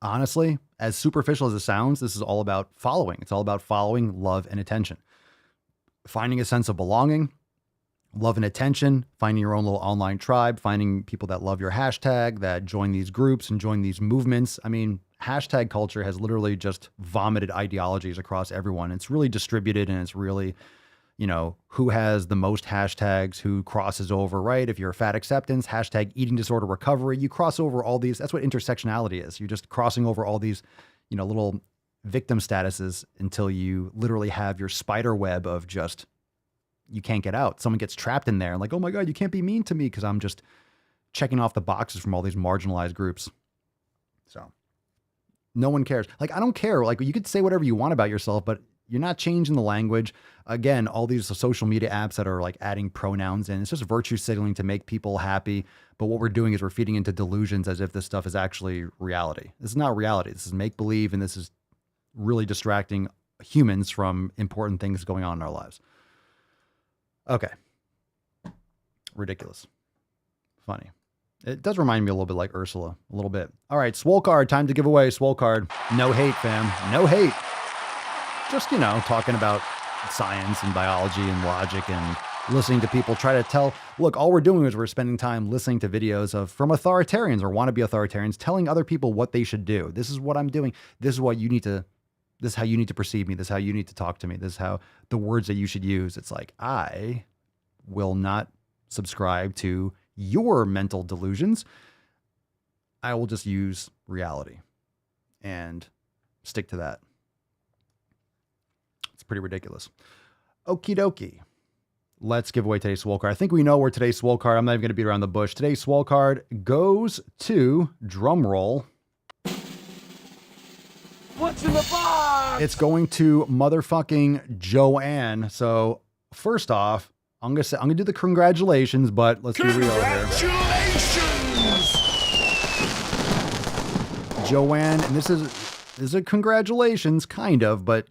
S4: honestly, as superficial as it sounds, this is all about following. It's all about following, love, and attention. Finding a sense of belonging, love and attention, finding your own little online tribe, finding people that love your hashtag, that join these groups and join these movements. I mean, hashtag culture has literally just vomited ideologies across everyone. It's really distributed, and it's really, who has the most hashtags, who crosses over, right? If you're a fat acceptance, hashtag eating disorder recovery, you cross over all these. That's what intersectionality is. You're just crossing over all these, little victim statuses until you literally have your spider web of just, you can't get out. Someone gets trapped in there and like, oh my God, you can't be mean to me because I'm just checking off the boxes from all these marginalized groups. So no one cares. Like, I don't care. Like, you could say whatever you want about yourself, but you're not changing the language. Again, all these social media apps that are like adding pronouns in, it's just virtue signaling to make people happy. But what we're doing is we're feeding into delusions as if this stuff is actually reality. This is not reality. This is make believe. And this is really distracting humans from important things going on in our lives. Okay. Ridiculous. Funny. It does remind me a little bit like Ursula, a little bit. All right, Swole card, time to give away Swole card. No hate, fam. No hate. Just, talking about science and biology and logic and listening to people try to tell. Look, all we're doing is we're spending time listening to videos from authoritarians or wannabe authoritarians telling other people what they should do. This is what I'm doing. This is what you need to. This is how you need to perceive me. This is how you need to talk to me. This is how the words that you should use. It's like, I will not subscribe to your mental delusions. I will just use reality and stick to that. It's pretty ridiculous. Okie dokie. Let's give away today's Swole card. I think we know where today's Swole card, I'm not even going to beat around the bush. Today's Swole card goes to, drum roll,
S14: What's in the box?
S4: it's going to motherfucking Joanne. So first off, I'm gonna do the congratulations, but let's be real here.
S14: Congratulations!
S4: Joanne, and this is a congratulations, kind of, but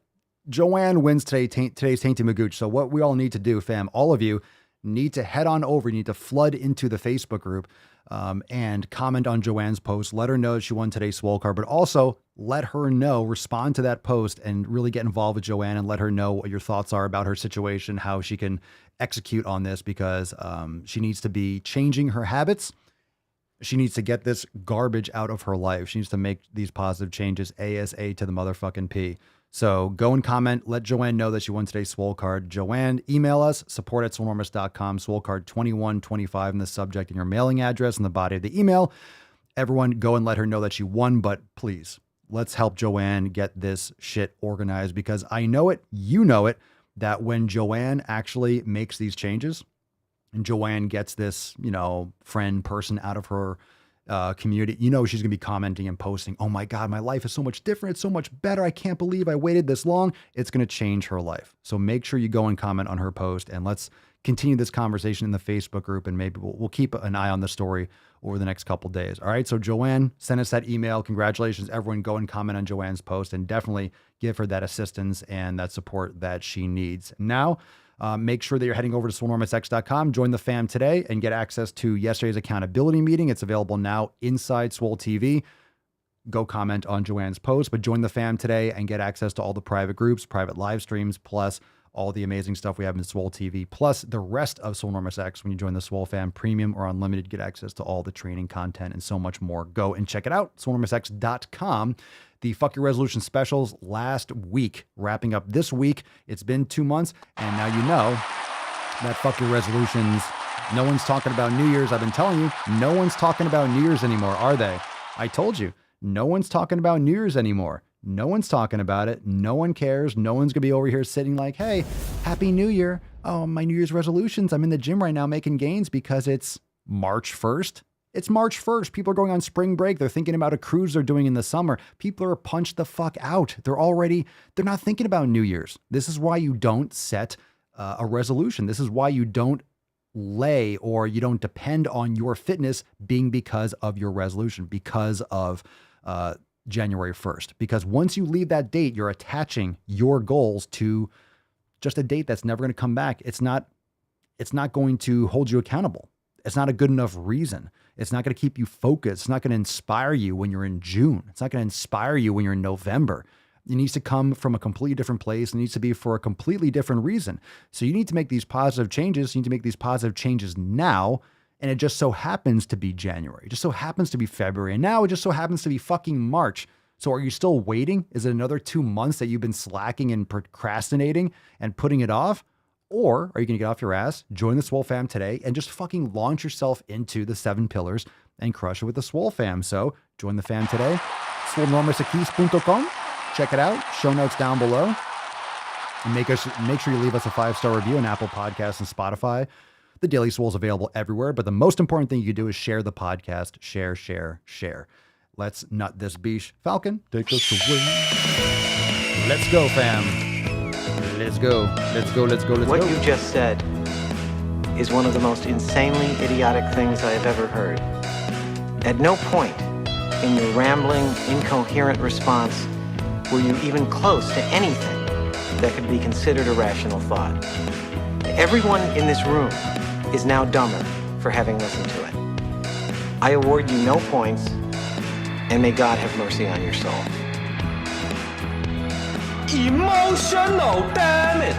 S4: Joanne wins today's Tainty Magooch. So what we all need to do, fam, all of you need to head on over. You need to flood into the Facebook group and comment on Joanne's post. Let her know she won today's Swole card, but also let her know, respond to that post and really get involved with Joanne and let her know what your thoughts are about her situation, how she can execute on this, because she needs to be changing her habits. She needs to get this garbage out of her life. She needs to make these positive changes ASA to the motherfucking P. So go and comment. Let Joanne know that she won today's Swole card. Joanne, email us, support@swolenormous.com, Swole card 2125 in the subject and your mailing address in the body of the email. Everyone go and let her know that she won, but please, let's help Joanne get this shit organized, because I know it, you know it, that when Joanne actually makes these changes and Joanne gets this, friend person out of her community, she's gonna be commenting and posting, oh my God, my life is so much different. It's so much better. I can't believe I waited this long. It's gonna change her life. So make sure you go and comment on her post, and let's continue this conversation in the Facebook group, and maybe we'll keep an eye on the story over the next couple days. All right. So Joanne, send us that email. Congratulations, everyone. Go and comment on Joanne's post and definitely give her that assistance and that support that she needs. Now, make sure that you're heading over to SwoleNormousX.com, join the fam today, and get access to yesterday's accountability meeting. It's available now inside Swole TV. Go comment on Joanne's post, but join the fam today and get access to all the private groups, private live streams, plus all the amazing stuff we have in Swole TV, plus the rest of Swolenormous X. When you join the SwoleFam Premium or Unlimited, get access to all the training content and so much more. Go and check it out, SwoleNormousX.com. The Fuck Your Resolution specials last week, wrapping up this week. It's been 2 months, and now you know that Fuck Your Resolutions, no one's talking about New Year's. I've been telling you, no one's talking about New Year's anymore, are they? I told you, no one's talking about New Year's anymore. No one's talking about it. No one cares. No one's going to be over here sitting like, hey, Happy New Year. Oh, my New Year's resolutions. I'm in the gym right now making gains because it's March 1st. It's March 1st. People are going on spring break. They're thinking about a cruise they're doing in the summer. People are punched the fuck out. They're not thinking about New Year's. This is why you don't set a resolution. This is why you don't lay or you don't depend on your fitness being because of your resolution, because of January 1st. Because once you leave that date, you're attaching your goals to just a date that's never going to come back. It's not going to hold you accountable. It's not a good enough reason. It's not going to keep you focused. It's not going to inspire you when you're in June. It's not going to inspire you when you're in November. It needs to come from a completely different place. It needs to be for a completely different reason. So you need to make these positive changes. You need to make these positive changes now. And it just so happens to be January. It just so happens to be February. And now it just so happens to be fucking March. So are you still waiting? Is it another 2 months that you've been slacking and procrastinating and putting it off? Or are you going to get off your ass, join the Swole Fam today, and just fucking launch yourself into the 7 pillars and crush it with the Swole Fam? So join the fam today. SwoleNormousX.com. Check it out. Show notes down below. And make sure you leave us a 5-star review on Apple Podcasts and Spotify. The Daily Swole is available everywhere, but the most important thing you can do is share the podcast. Share, share, share. Let's nut this beach. Falcon, take us away. Let's go, fam. Let's go. Let's go, let's go, let's
S10: What
S4: go.
S10: you just said is one of the most insanely idiotic things I have ever heard. At no point in your rambling, incoherent response were you even close to anything that could be considered a rational thought. Everyone in this room is now dumber for having listened to it. I award you no points, and may God have mercy on your soul.
S14: Emotional damage.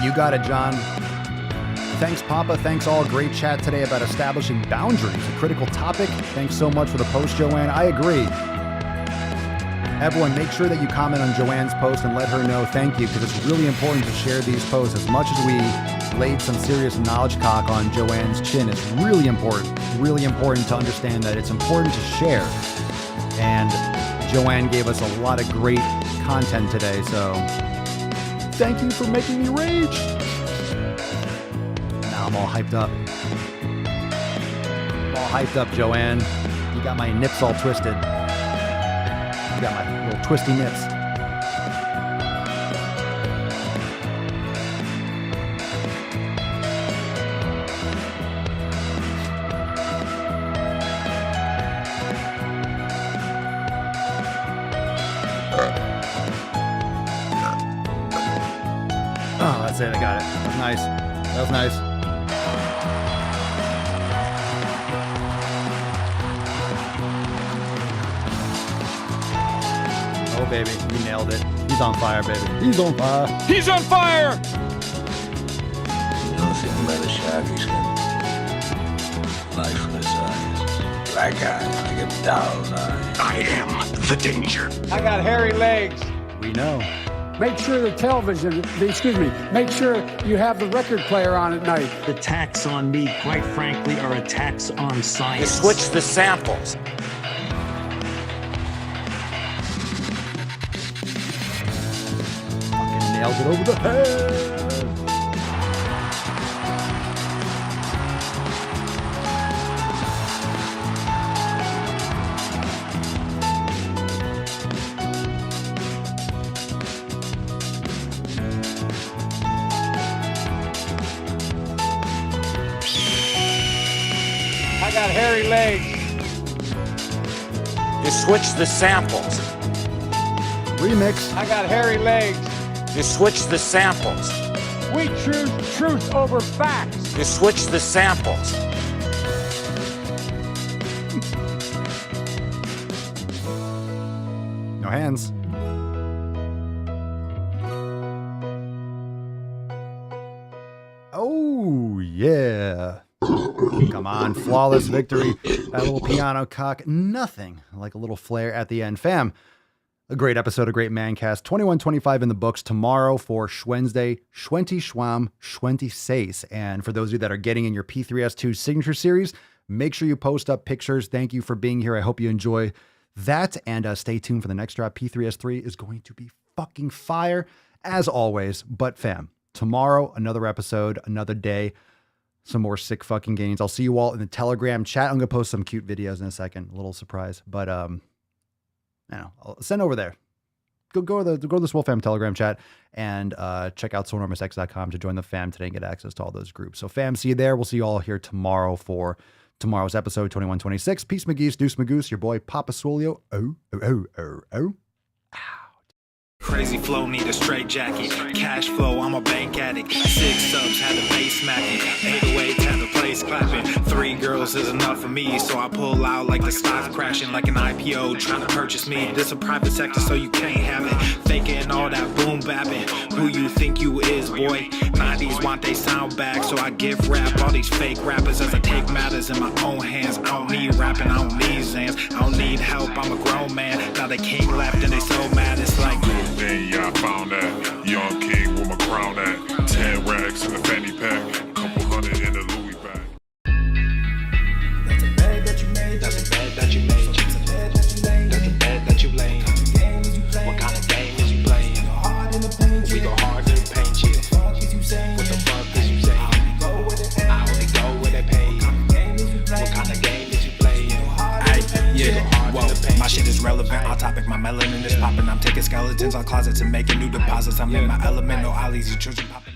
S4: You got it, John. Thanks, Papa. Thanks, all. Great chat today about establishing boundaries, a critical topic. Thanks so much for the post, Joanne. I agree. Everyone, make sure that you comment on Joanne's post and let her know thank you, because it's really important to share these posts. As much as we laid some serious knowledge cock on Joanne's chin, it's really important to understand that it's important to share. And Joanne gave us a lot of great content today, so thank you for making me rage. Now I'm all hyped up. All hyped up, Joanne. You got my nips all twisted. You got my little twisty nips. Oh, that's it. I got it. That was nice. That was nice. Oh, baby, you nailed it. He's on fire, baby. He's on fire.
S3: He's on fire!
S22: Nothing but a shaggy skin. Lifeless eyes. Black eyes like a doll's eyes.
S13: I am the danger.
S14: I got hairy legs.
S4: We know.
S23: Make sure make sure you have the record player on at night.
S24: The attacks on me, quite frankly, are attacks on science.
S22: Switch the samples.
S4: Nailed it over the head.
S14: I got hairy legs.
S22: You switch the samples.
S4: Remix.
S14: I got hairy legs.
S22: You switch the samples.
S14: We choose truth over facts.
S22: You switch the samples.
S4: No hands. Oh, yeah. Come on, flawless victory. That little piano cock. Nothing like a little flair at the end. Fam, a great episode, a great mancast. 21-25 in the books tomorrow for Wednesday, 26. And for those of you that are getting in your P3S2 signature series, make sure you post up pictures. Thank you for being here. I hope you enjoy that. And stay tuned for the next drop. P3S3 is going to be fucking fire, as always. But fam, tomorrow, another episode, another day, some more sick fucking gains. I'll see you all in the Telegram chat. I'm going to post some cute videos in a second. A little surprise. But, I'll send over there. Go to the SwoleFam Telegram chat and check out SwoleNormusX.com to join the fam today and get access to all those groups. So fam, see you there. We'll see you all here tomorrow for tomorrow's episode 21-26. Peace McGeese, Deuce Magoose, your boy Papa Swolio. Oh.
S7: Crazy flow, need a straight jacket. Cash flow, I'm a bank addict. 6 subs, had the bass smacking. 808s, had the place clapping. 3 girls is enough for me, so I pull out like the stock crashing. Like an IPO, trying to purchase me. This a private sector, so you can't have it. Faking all that boom bapping. Who you think you is, boy? 90s want they sound back, so I give rap all these fake rappers as I take matters in my own hands. I don't need rapping, I don't need Zans. I don't need help, I'm a grown man. Now they king left and they so mad, it's like...
S1: Then yeah, I found that young king with my crown at 10 racks in the fanny pack, couple hundred in the Louis bag.
S7: That's a bed that you made. That's a bed that you made. That's a bed that you laid. That's a bed that you laid. What kind of game is you playing? We go hard in the paint. We go hard in the paint. What the fuck is you saying? What the fuck is you saying? I only go where they pay. What kind of game is you playing? Yeah, whoa, my shit is relevant. On topic, my melanin is popping. I'm taking skeletons on closets and making new deposits. I'm in my element, no ollies, you children popping.